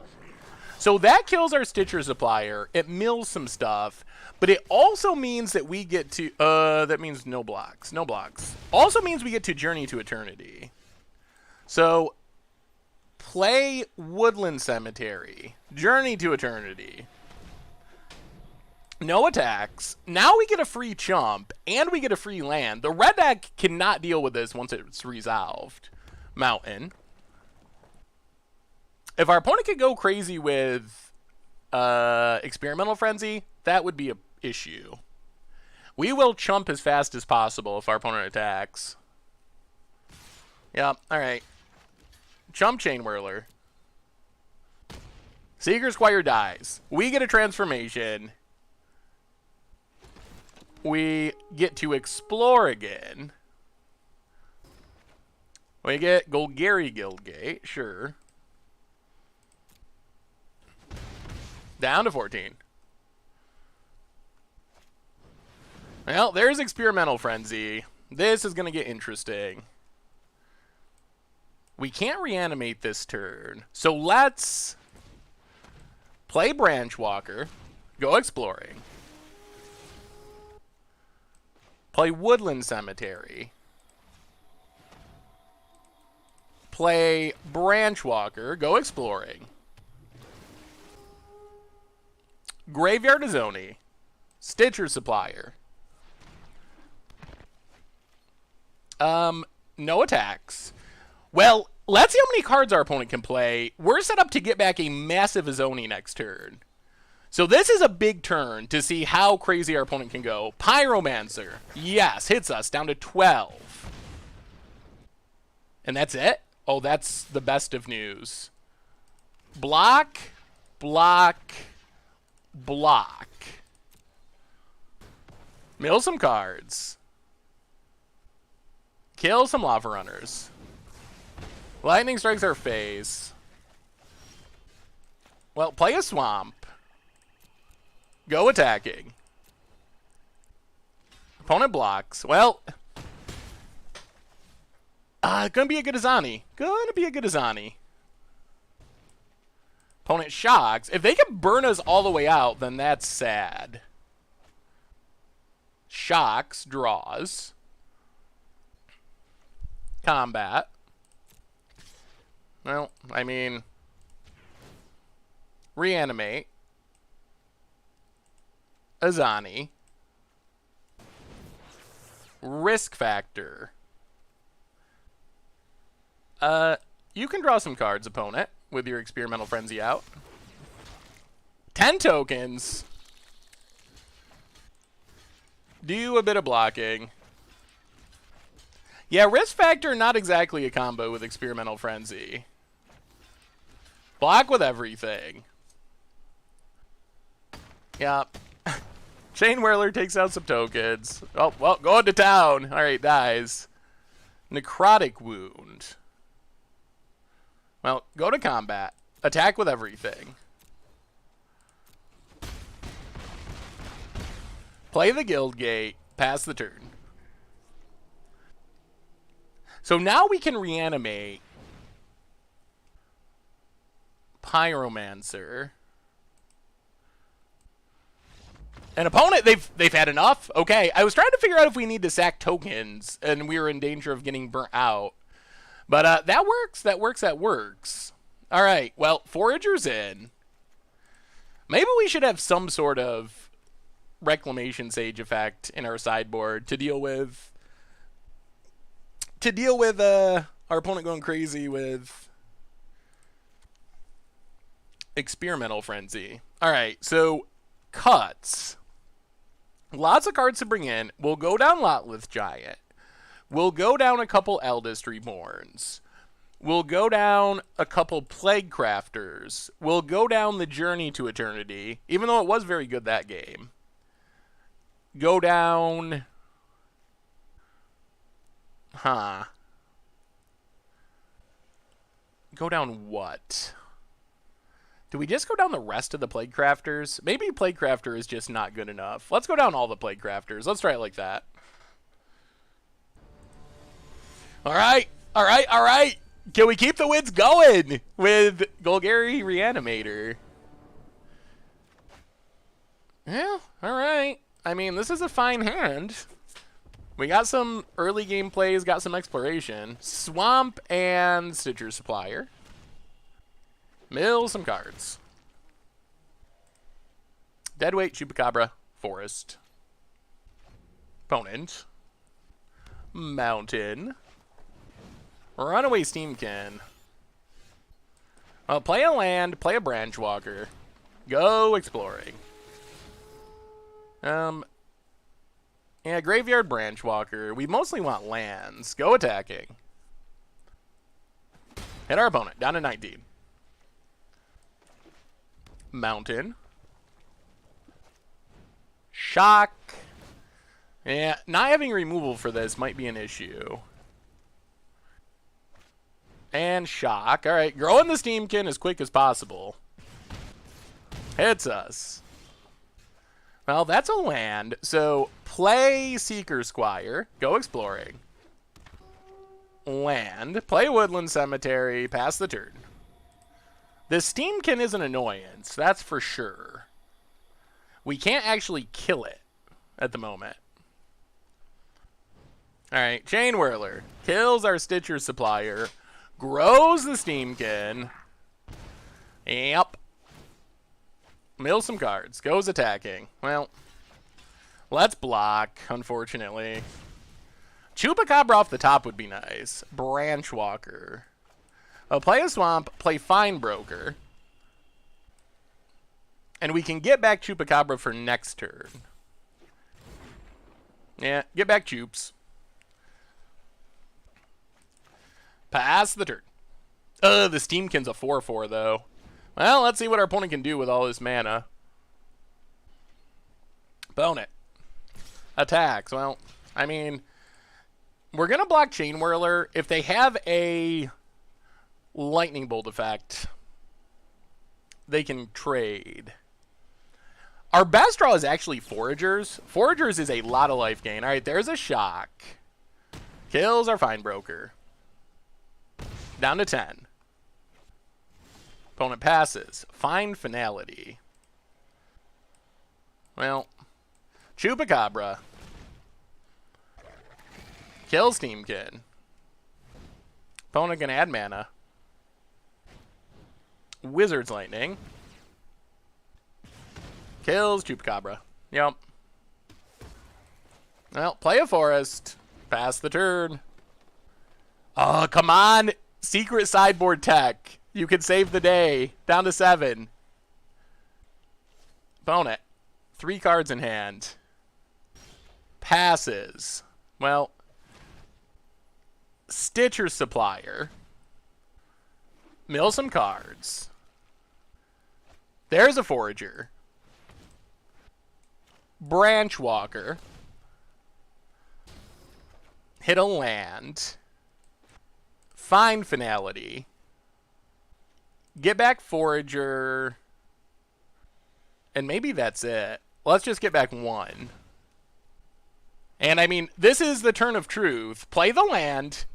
So that kills our Stitcher Supplier. It mills some stuff. But it also means that we get to... that means no blocks. No blocks. Also means we get to Journey to Eternity. So, play Woodland Cemetery. Journey to Eternity. No attacks. Now we get a free chump, and we get a free land. The red deck cannot deal with this once it's resolved. Mountain. If our opponent could go crazy with Experimental Frenzy, that would be an issue. We will chump as fast as possible if our opponent attacks. Yep, alright. Chump Chain Whirler. Seeker Squire dies. We get a transformation. We get to explore again. We get Golgari Guildgate, sure. Down to 14. Well, there's Experimental Frenzy. This is going to get interesting. We can't reanimate this turn. So let's play Branch Walker. Go exploring. Play Woodland Cemetery. Play Branch Walker. Go exploring. Graveyard Azoni. Stitcher Supplier. No attacks. Well, let's see how many cards our opponent can play. We're set up to get back a massive Azoni next turn. So this is a big turn to see how crazy our opponent can go. Pyromancer. Yes, hits us down to 12. And that's it? Oh, that's the best of news. Block, block, block. Mill some cards. Kill some lava runners. Lightning strikes our face. Well, play a swamp. Go attacking. Opponent blocks. Well, gonna be a good Azani. Gonna be a good Azani. Opponent shocks. If they can burn us all the way out, then that's sad. Shocks, draws. Combat. Well, I mean, reanimate. Azani. Risk factor. You can draw some cards, opponent, with your Experimental Frenzy out. 10 tokens. Do a bit of blocking. Yeah, risk factor, not exactly a combo with Experimental Frenzy. Block with everything. Yeah. Chain Whirler takes out some tokens. Oh, well, going to town. Alright, dies. Necrotic Wound. Well, go to combat. Attack with everything. Play the Guild Gate. Pass the turn. So now we can reanimate Pyromancer. An opponent, they've had enough. Okay, I was trying to figure out if we need to sack tokens and we were in danger of getting burnt out. But that works, that works, that works. All right, well, Forager's in. Maybe we should have some sort of Reclamation Sage effect in our sideboard to deal with our opponent going crazy with Experimental Frenzy. All right, so cuts. Lots of cards to bring in. We'll go down Lotleth Giant. We'll go down a couple Eldest Reborns. We'll go down a couple Plague Crafters. We'll go down the Journey to Eternity, even though it was very good that game. Go down... Go down what? Do we just go down the rest of the Plague Crafters? Maybe Plague Crafter is just not good enough. Let's go down all the Plague Crafters. Let's try it like that. Alright, alright, alright! Can we keep the wins going with Golgari Reanimator? Yeah, alright. I mean, this is a fine hand. We got some early game plays, got some exploration. Swamp and Stitcher Supplier. Mill some cards. Deadweight, Chupacabra, Forest. Opponent. Mountain. Runaway Steamkin. Play a land, play a Branchwalker. Go exploring. Yeah, Graveyard Branchwalker. We mostly want lands. Go attacking. Hit our opponent. Down to 19. Mountain. Shock. Yeah, not having removal for this might be an issue. And shock. Alright, growing the Steamkin as quick as possible. Hits us. Well, that's a land, so play Seeker Squire, go exploring. Land, play Woodland Cemetery, pass the turn. The Steamkin is an annoyance, that's for sure. We can't actually kill it at the moment. Alright, Chain Whirler, kills our Stitcher Supplier, grows the Steamkin. Yep. Mill some cards. Goes attacking. Well, let's block, unfortunately. Chupacabra off the top would be nice. Branchwalker. Play a Swamp, play Fine Broker. And we can get back Chupacabra for next turn. Yeah, get back Chups. Pass the turn. The Steamkin's a 4/4, though. Well, let's see what our opponent can do with all this mana. Opponent. Attacks. Well, I mean, we're going to block Chain Whirler. If they have a Lightning Bolt effect, they can trade. Our best draw is actually Foragers. Foragers is a lot of life gain. All right, there's a shock. Kills our Fine Broker. Down to 10. Opponent passes. Find Finality. Well, Chupacabra. Kill Steamkin. Opponent can add mana. Wizard's Lightning. Kills Chupacabra. Yep. Well, play a Forest. Pass the turn. Oh, come on. Secret Sideboard Tech. You can save the day. Down to 7. Opponent. 3 cards in hand. Passes. Well, Stitcher Supplier. Mill some cards. There's a Forager. Branchwalker. Hit a land. Find Finality. Get back Forager. And maybe that's it. Let's just get back 1. And I mean, this is the turn of truth. Play the land.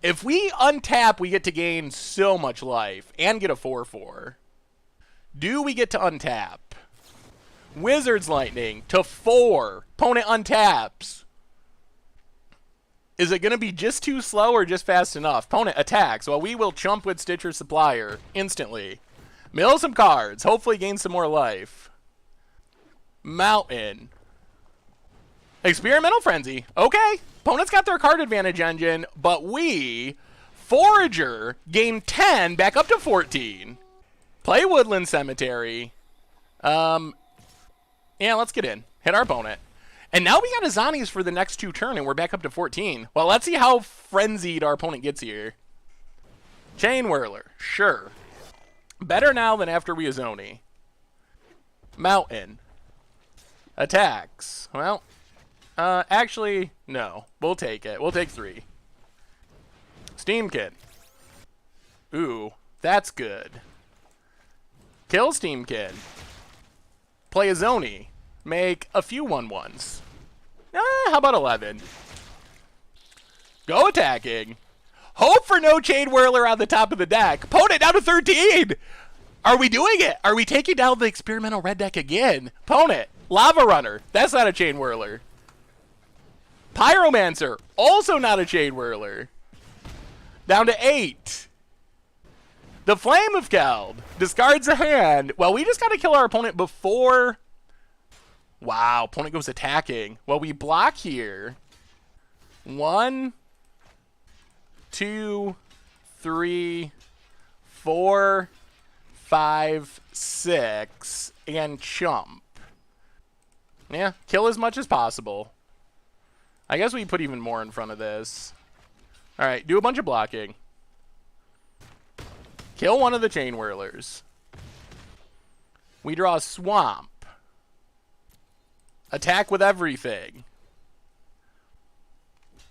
If we untap, we get to gain so much life and get a 4/4. Do we get to untap? Wizard's Lightning to 4. Opponent untaps. Is it going to be just too slow or just fast enough? Opponent attacks. Well, we will chump with Stitcher Supplier instantly. Mill some cards. Hopefully gain some more life. Mountain. Experimental Frenzy. Okay. Opponent's got their card advantage engine, but we, Forager, gain 10 back up to 14. Play Woodland Cemetery. Yeah, let's get in. Hit our opponent. And now we got Azani's for the next 2 turn, and we're back up to 14. Well, let's see how frenzied our opponent gets here. Chain Whirler. Sure. Better now than after we Azoni. Mountain. Attacks. Well, actually, no. We'll take it. We'll take 3. Steamkin. Ooh, that's good. Kill Steamkin. Play Azoni. Make a few 1/1s. How about 11? Go attacking. Hope for no Chain Whirler on the top of the deck. Opponent down to 13. Are we doing it? Are we taking down the experimental red deck again? Opponent. Lava Runner. That's not a Chain Whirler. Pyromancer. Also not a Chain Whirler. Down to 8. The Flame of Keld. Discards a hand. Well, we just got to kill our opponent before... Wow, opponent goes attacking. Well, we block here. 1, 2, 3, 4, 5, 6, and chump. Yeah, kill as much as possible. I guess we put even more in front of this. Alright, do a bunch of blocking. Kill one of the Chain Whirlers. We draw a Swamp. Attack with everything.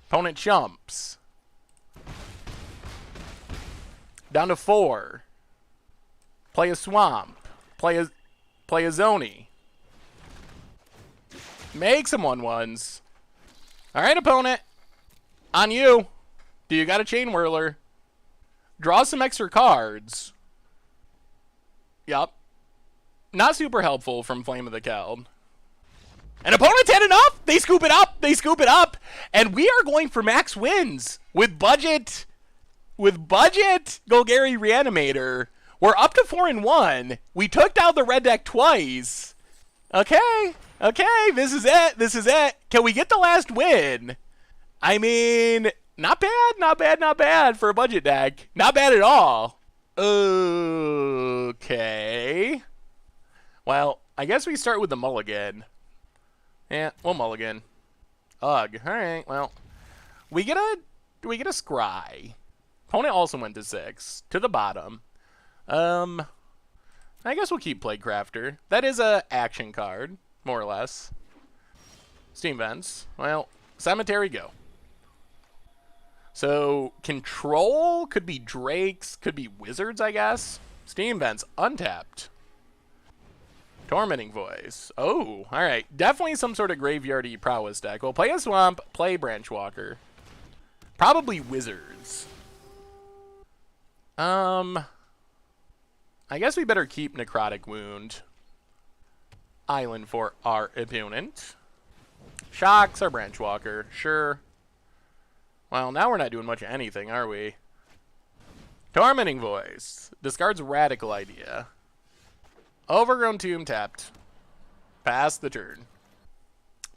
Opponent chumps. Down to 4. Play a Swamp. Play a Zoni. Make some 1/1s. Alright, opponent. On you. Do you got a Chain Whirler? Draw some extra cards. Yup. Not super helpful from Flame of the Keld. And opponents had enough. They scoop it up. They scoop it up. And we are going for max wins with budget. With budget Golgari Reanimator. We're up to 4-1. We took down the red deck twice. Okay. Okay. This is it. This is it. Can we get the last win? I mean, not bad. Not bad. Not bad for a budget deck. Not bad at all. Okay. Well, I guess we start with the mulligan. Yeah, we'll mulligan. Ugh. Alright, well. We get a scry. Opponent also went to 6. To the bottom. I guess we'll keep Plague Crafter. That is a action card, more or less. Steam Vents. Well, Cemetery, go. So, Control could be Drakes, could be Wizards, I guess. Steam Vents, untapped. Tormenting Voice. Oh, alright. Definitely some sort of graveyardy prowess deck. We'll play a Swamp, play Branchwalker. Probably Wizards. I guess we better keep Necrotic Wound. Island for our opponent. Shocks our Branchwalker. Sure. Well, now we're not doing much of anything, are we? Tormenting Voice. Discards Radical Idea. Overgrown Tomb tapped. Pass the turn.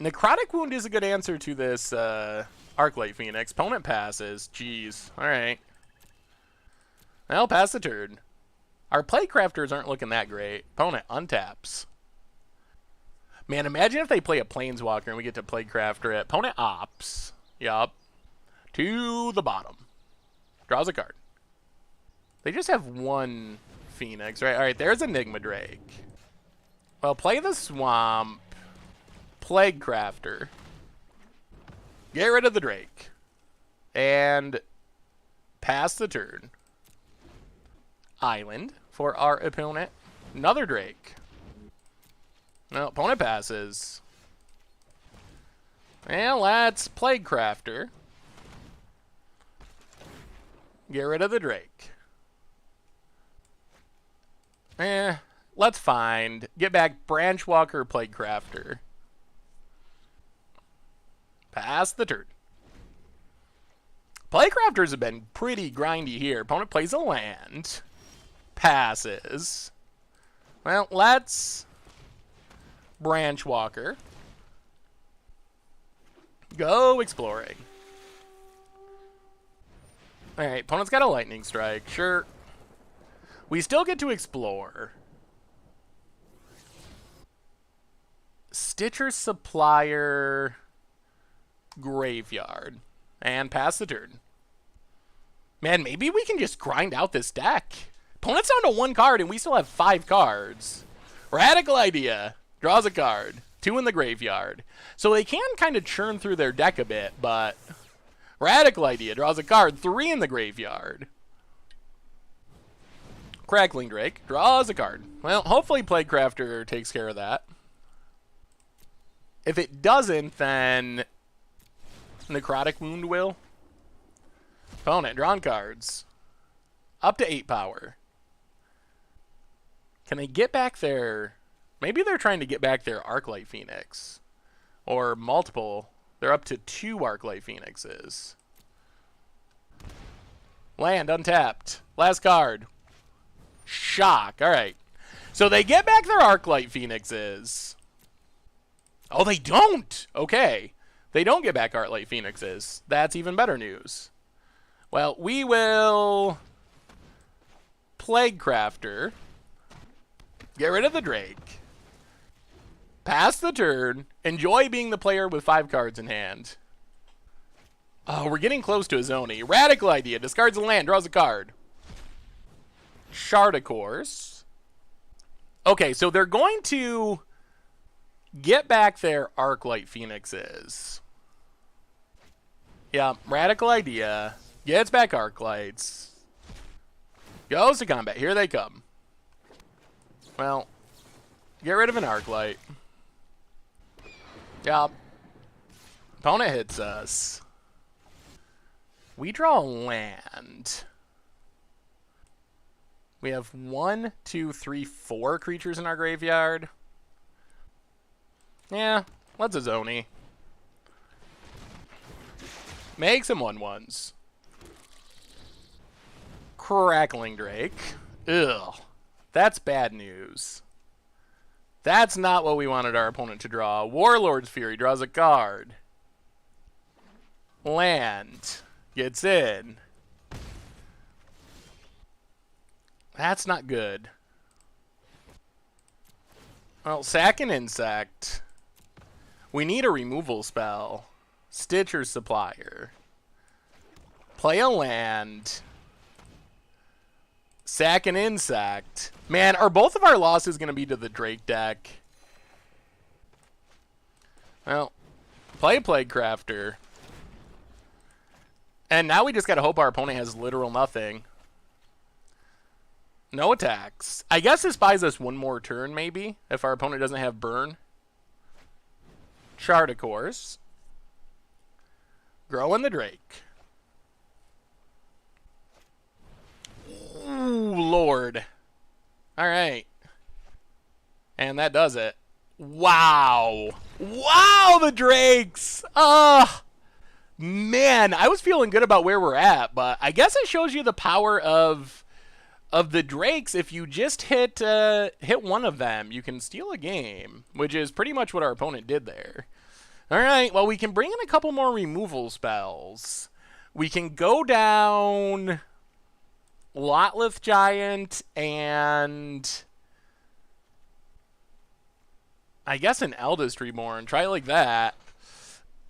Necrotic Wound is a good answer to this Arclight Phoenix. Opponent passes. Jeez. Alright. Well, pass the turn. Our Plague Crafters aren't looking that great. Opponent untaps. Man, imagine if they play a Planeswalker and we get to Plague Crafter it. Opponent ops. Yup. To the bottom. Draws a card. They just have one Phoenix, right? Alright, there's Enigma Drake. Well, play the Swamp. Plague Crafter. Get rid of the Drake. And pass the turn. Island for our opponent. Another Drake. No, opponent passes. And let's Plague Crafter. Get rid of the Drake. Let's find. Get back Branchwalker, Plague Crafter. Pass the turn. Plague Crafters have been pretty grindy here. Opponent plays a land. Passes. Well, let's Branchwalker. Go exploring. Alright, opponent's got a Lightning Strike. Sure. We still get to explore. Stitcher Supplier Graveyard. And pass the turn. Man, maybe we can just grind out this deck. Opponent's down to 1 card, and we still have 5 cards. Radical idea. Draws a card. 2 in the graveyard. So they can kind of churn through their deck a bit, but... Radical idea. Draws a card. 3 in the graveyard. Crackling Drake. Draws a card. Well, hopefully Plaguecrafter takes care of that. If it doesn't, then... Necrotic Wound will. Opponent, drawn cards. Up to 8 power. Can they get back their... Maybe they're trying to get back their Arclight Phoenix. Or multiple. They're up to 2 Arclight Phoenixes. Land, untapped. Last card. Shock. Alright. So they get back their Arclight Phoenixes. Oh, they don't! Okay. They don't get back Arclight Phoenixes. That's even better news. Well, we will... Plaguecrafter. Get rid of the Drake. Pass the turn. Enjoy being the player with 5 cards in hand. Oh, we're getting close to a Zoni. Radical idea. Discards a land. Draws a card. Shard of course. Okay, so they're going to get back their Arclight Phoenixes. Yeah, radical idea. Gets back Arclights. Goes to combat. Here they come. Well, get rid of an Arclight. Yup. Opponent hits us. We draw a land. We have 1, 2, 3, 4 creatures in our graveyard. Yeah, let's a Zoni. Make some 1/1s. Crackling Drake. Ugh. That's bad news. That's not what we wanted our opponent to draw. Warlord's Fury draws a card. Land. Gets in. That's not good. Well, sack an insect. We need a removal spell. Stitcher Supplier. Play a land. Sack an insect. Man, are both of our losses going to be to the Drake deck? Well, play Plaguecrafter. And now we just got to hope our opponent has literal nothing. No attacks. I guess this buys us 1 more turn, maybe, if our opponent doesn't have burn. Shard of course. Growing the Drake. Ooh, Lord. Alright. And that does it. Wow. Wow, the Drakes! Man, I was feeling good about where we're at, but I guess it shows you the power of the Drakes. If you just hit one of them, you can steal a game, which is pretty much what our opponent did there. Alright, well, we can bring in a couple more removal spells. We can go down Lotleth Giant and I guess an Eldest Reborn. Try it like that.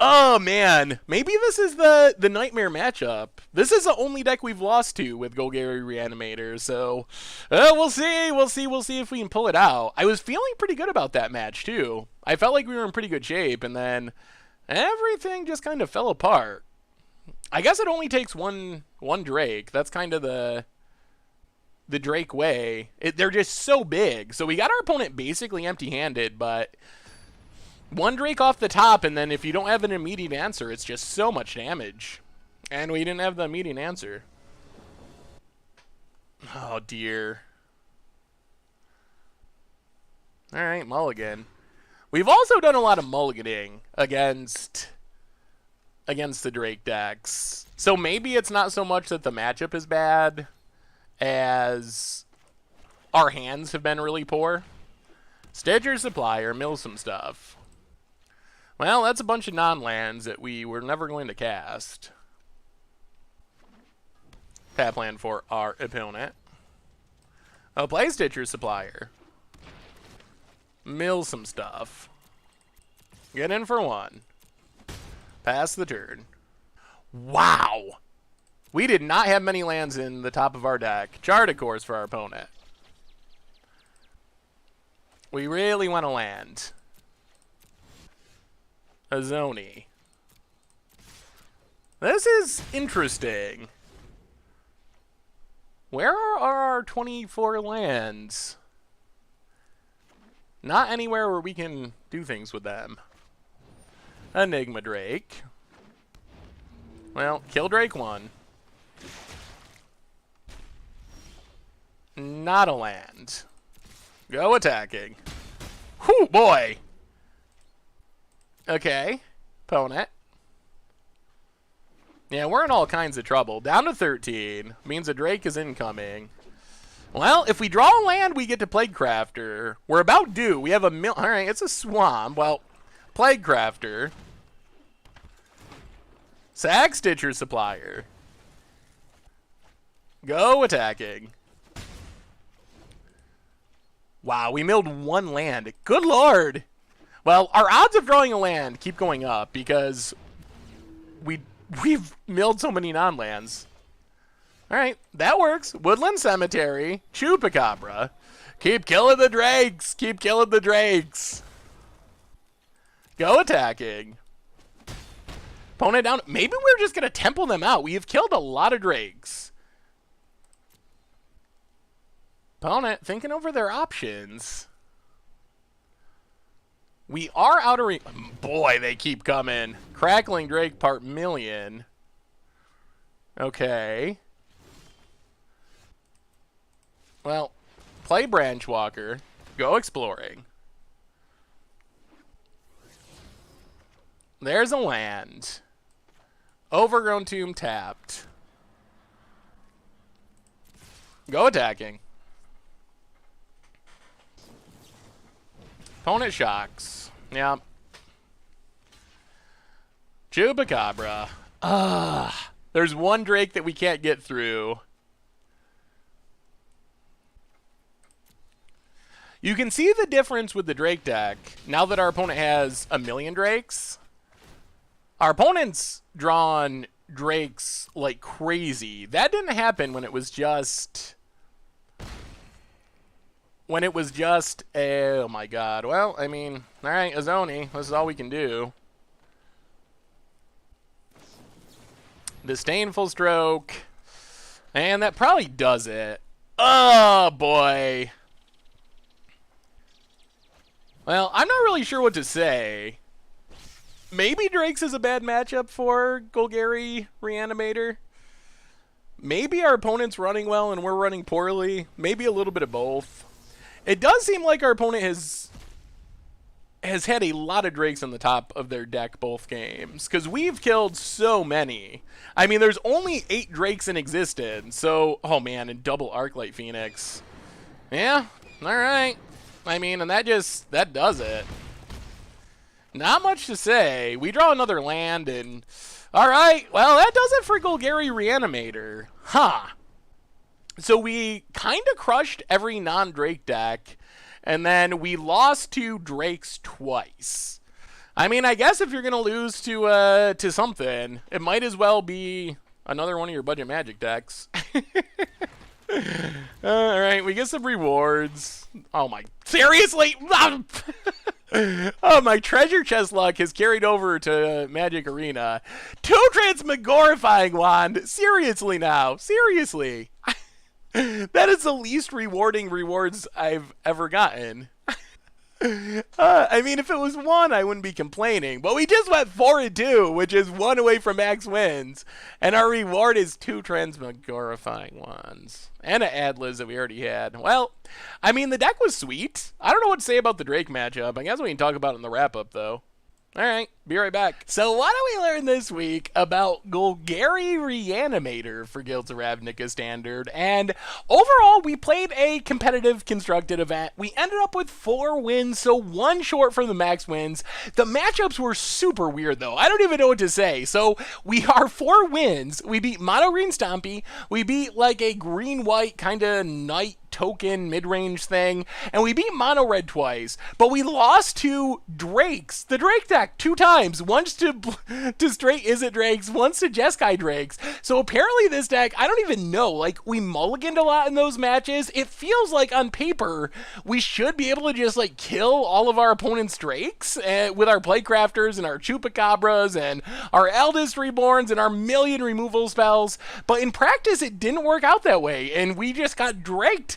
Oh, man. Maybe this is the nightmare matchup. This is the only deck we've lost to with Golgari Reanimator, so we'll see. We'll see if we can pull it out. I was feeling pretty good about that match, too. I felt like we were in pretty good shape, and then everything just kind of fell apart. I guess it only takes one Drake. That's kind of the Drake way. They're just so big. So we got our opponent basically empty-handed, but 1 Drake off the top, and then if you don't have an immediate answer, it's just so much damage. And we didn't have the immediate answer. Oh, dear. Alright, mulligan. We've also done a lot of mulliganing against the Drake decks. So maybe it's not so much that the matchup is bad as our hands have been really poor. Stitcher Supplier, mill some stuff. Well, that's a bunch of non-lands that we were never going to cast. Tap land for our opponent. Oh, play Stitcher Supplier. Mill some stuff. Get in for one. Pass the turn. Wow! We did not have many lands in the top of our deck. Chart, of course, for our opponent. We really want to land. Azoni. This is interesting. Where are our 24 lands? Not anywhere where we can do things with them. Enigma Drake. Well, kill Drake 1. Not a land. Go attacking. Whew, boy! Okay. Opponent. Yeah, we're in all kinds of trouble. Down to 13. Means a Drake is incoming. Well, if we draw a land, we get to Plaguecrafter. We're about due. We have a Alright, it's a swamp. Well, Plaguecrafter. Sag Stitcher Supplier. Go attacking. Wow, we milled one land. Good lord! Well, our odds of drawing a land keep going up because we've milled so many non-lands. Alright, that works. Woodland Cemetery. Chupacabra. Keep killing the drakes! Keep killing the drakes! Go attacking. Opponent down. Maybe we're just going to temple them out. We have killed a lot of drakes. Opponent thinking over their options. We are out of boy, they keep coming. Crackling Drake part million. Okay. Well, play Branchwalker. Go exploring. There's a land. Overgrown Tomb tapped. Go attacking. Opponent shocks. Yeah. Chupacabra. There's one Drake that we can't get through. You can see the difference with the Drake deck now that our opponent has a million Drakes. Our opponent's drawn Drakes like crazy. That didn't happen when it was just... oh my god. Well, I mean, alright, Azoni. This is all we can do. Disdainful Stroke. And that probably does it. Oh, boy. Well, I'm not really sure what to say. Maybe Drake's is a bad matchup for Golgari Reanimator. Maybe our opponent's running well and we're running poorly. Maybe a little bit of both. It does seem like our opponent has had a lot of Drakes on the top of their deck both games, because we've killed so many. I mean, there's only 8 Drakes in existence, so... oh, man, and double Arclight Phoenix. Yeah, alright. I mean, and that does it. Not much to say. We draw another land, and... alright, well, that does it for Golgari Reanimator. Huh. So we kind of crushed every non-Drake deck, and then we lost to Drakes twice. I mean, I guess if you're going to lose to something, it might as well be another one of your budget magic decks. Alright, we get some rewards. Oh my... seriously? Oh, my treasure chest luck has carried over to Magic Arena. 2 Transmogrifying Wand? Seriously now? Seriously? That is the least rewarding rewards I've ever gotten. I mean, if it was 1, I wouldn't be complaining. But we just went 4-2, which is 1 away from max wins. And our reward is 2 Transmogrifying Wands. And an Atlas that we already had. Well, I mean, the deck was sweet. I don't know what to say about the Drake matchup. I guess we can talk about it in the wrap-up, though. Alright, be right back. So what do we learn this week about Golgari Reanimator for Guilds of Ravnica Standard? And overall, we played a competitive constructed event. We ended up with 4 wins, so 1 short from the max wins. The matchups were super weird, though. I don't even know what to say. So we are 4 wins. We beat Mono Green Stompy. We beat like a green-white kind of Night token mid-range thing, and we beat mono red twice, but we lost to Drakes, the Drake deck, 2 times. Once to straight Izzet Drakes, once to Jeskai Drakes. So apparently this deck, I don't even know, like, we mulliganed a lot in those matches. It feels like on paper we should be able to just like kill all of our opponent's Drakes with our Playcrafters and our Chupacabras and our Eldest Reborns and our million removal spells, but in practice it didn't work out that way, and we just got draked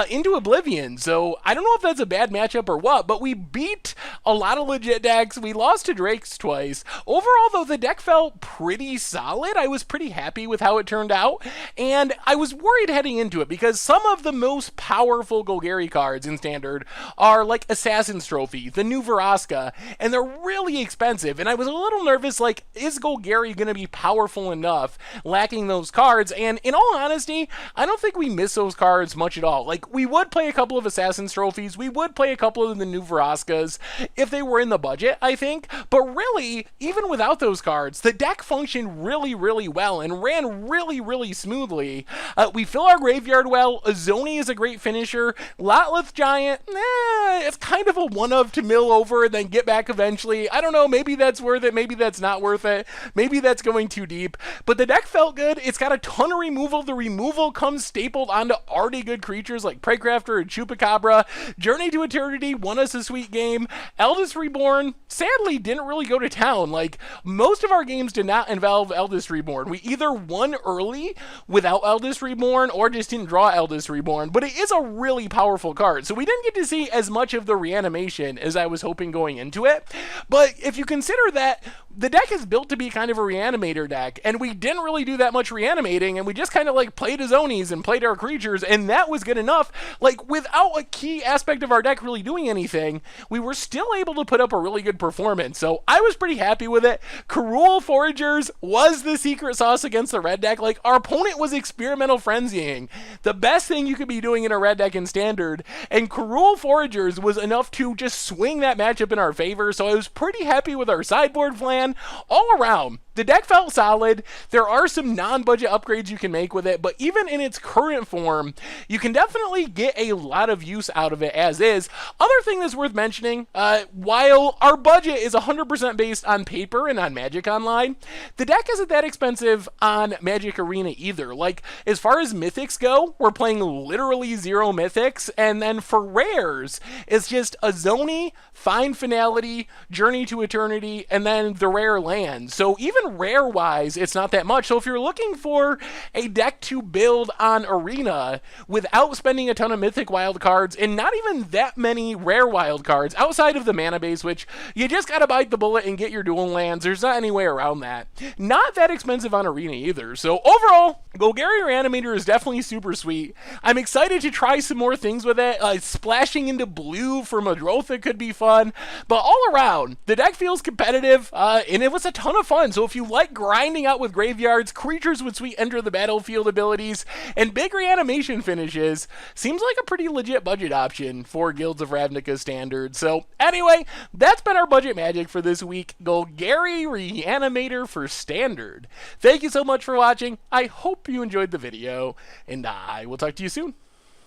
into oblivion. So I don't know if that's a bad matchup or what, but we beat a lot of legit decks. We lost to Drakes twice. Overall, though, the deck felt pretty solid. I was pretty happy with how it turned out, and I was worried heading into it because some of the most powerful Golgari cards in Standard are like Assassin's Trophy, the new Vraska, and they're really expensive, and I was a little nervous, like, is Golgari going to be powerful enough lacking those cards? And in all honesty, I don't think we miss those cards much at all. Like, we would play a couple of Assassin's Trophies, we would play a couple of the new Vraskas if they were in the budget, I think, but really, even without those cards, the deck functioned really, really well and ran really, really smoothly. We fill our graveyard well. Azoni is a great finisher. Lotleth Giant, it's kind of a one-of to mill over and then get back eventually. I don't know, maybe that's worth it, maybe that's not worth it, maybe that's going too deep, but the deck felt good. It's got a ton of removal. The removal comes stapled onto already good creatures like Playcrafter and Chupacabra. Journey to Eternity won us a sweet game. Eldest Reborn, sadly, didn't really go to town. Like, most of our games did not involve Eldest Reborn. We either won early without Eldest Reborn or just didn't draw Eldest Reborn, but it is a really powerful card, so we didn't get to see as much of the reanimation as I was hoping going into it. But if you consider that the deck is built to be kind of a reanimator deck, and we didn't really do that much reanimating, and we just kind of like played as Onis and played our creatures, and that was good enough. Like, without a key aspect of our deck really doing anything, we were still able to put up a really good performance, so I was pretty happy with it. Cruel Foragers was the secret sauce against the red deck. Like, our opponent was experimental frenzying, the best thing you could be doing in a red deck in Standard, and Cruel Foragers was enough to just swing that matchup in our favor, so I was pretty happy with our sideboard plan. All around, the deck felt solid. There are some non-budget upgrades you can make with it, but even in its current form, you can definitely get a lot of use out of it as is. Other thing that's worth mentioning, while our budget is 100% based on paper and on Magic Online, the deck isn't that expensive on Magic Arena either. Like, as far as mythics go, we're playing literally 0 mythics, and then for rares, it's just Azoni, Fine Finality, Journey to Eternity, and then the rare land. So even rare wise, it's not that much. So if you're looking for a deck to build on Arena without spending a ton of mythic wild cards and not even that many rare wild cards outside of the mana base, which you just gotta bite the bullet and get your dual lands, there's not any way around that. Not that expensive on Arena either. So overall, Golgari Reanimator is definitely super sweet. I'm excited to try some more things with it. Splashing into blue for Madrotha could be fun, but all around, the deck feels competitive, and it was a ton of fun. So if you like grinding out with graveyards, creatures with sweet enter the battlefield abilities, and big reanimation finishes, seems like a pretty legit budget option for Guilds of Ravnica Standard. So anyway, that's been our budget magic for this week. Golgari Reanimator for Standard. Thank you so much for watching. I hope you enjoyed the video, and I will talk to you soon.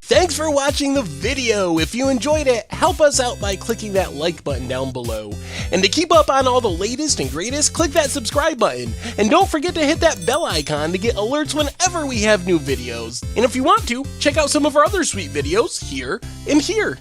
Thanks for watching the video. If you enjoyed it, help us out by clicking that like button down below. And to keep up on all the latest and greatest, click that subscribe button. And don't forget to hit that bell icon to get alerts whenever we have new videos. And if you want to, check out some of our other sweet videos here and here.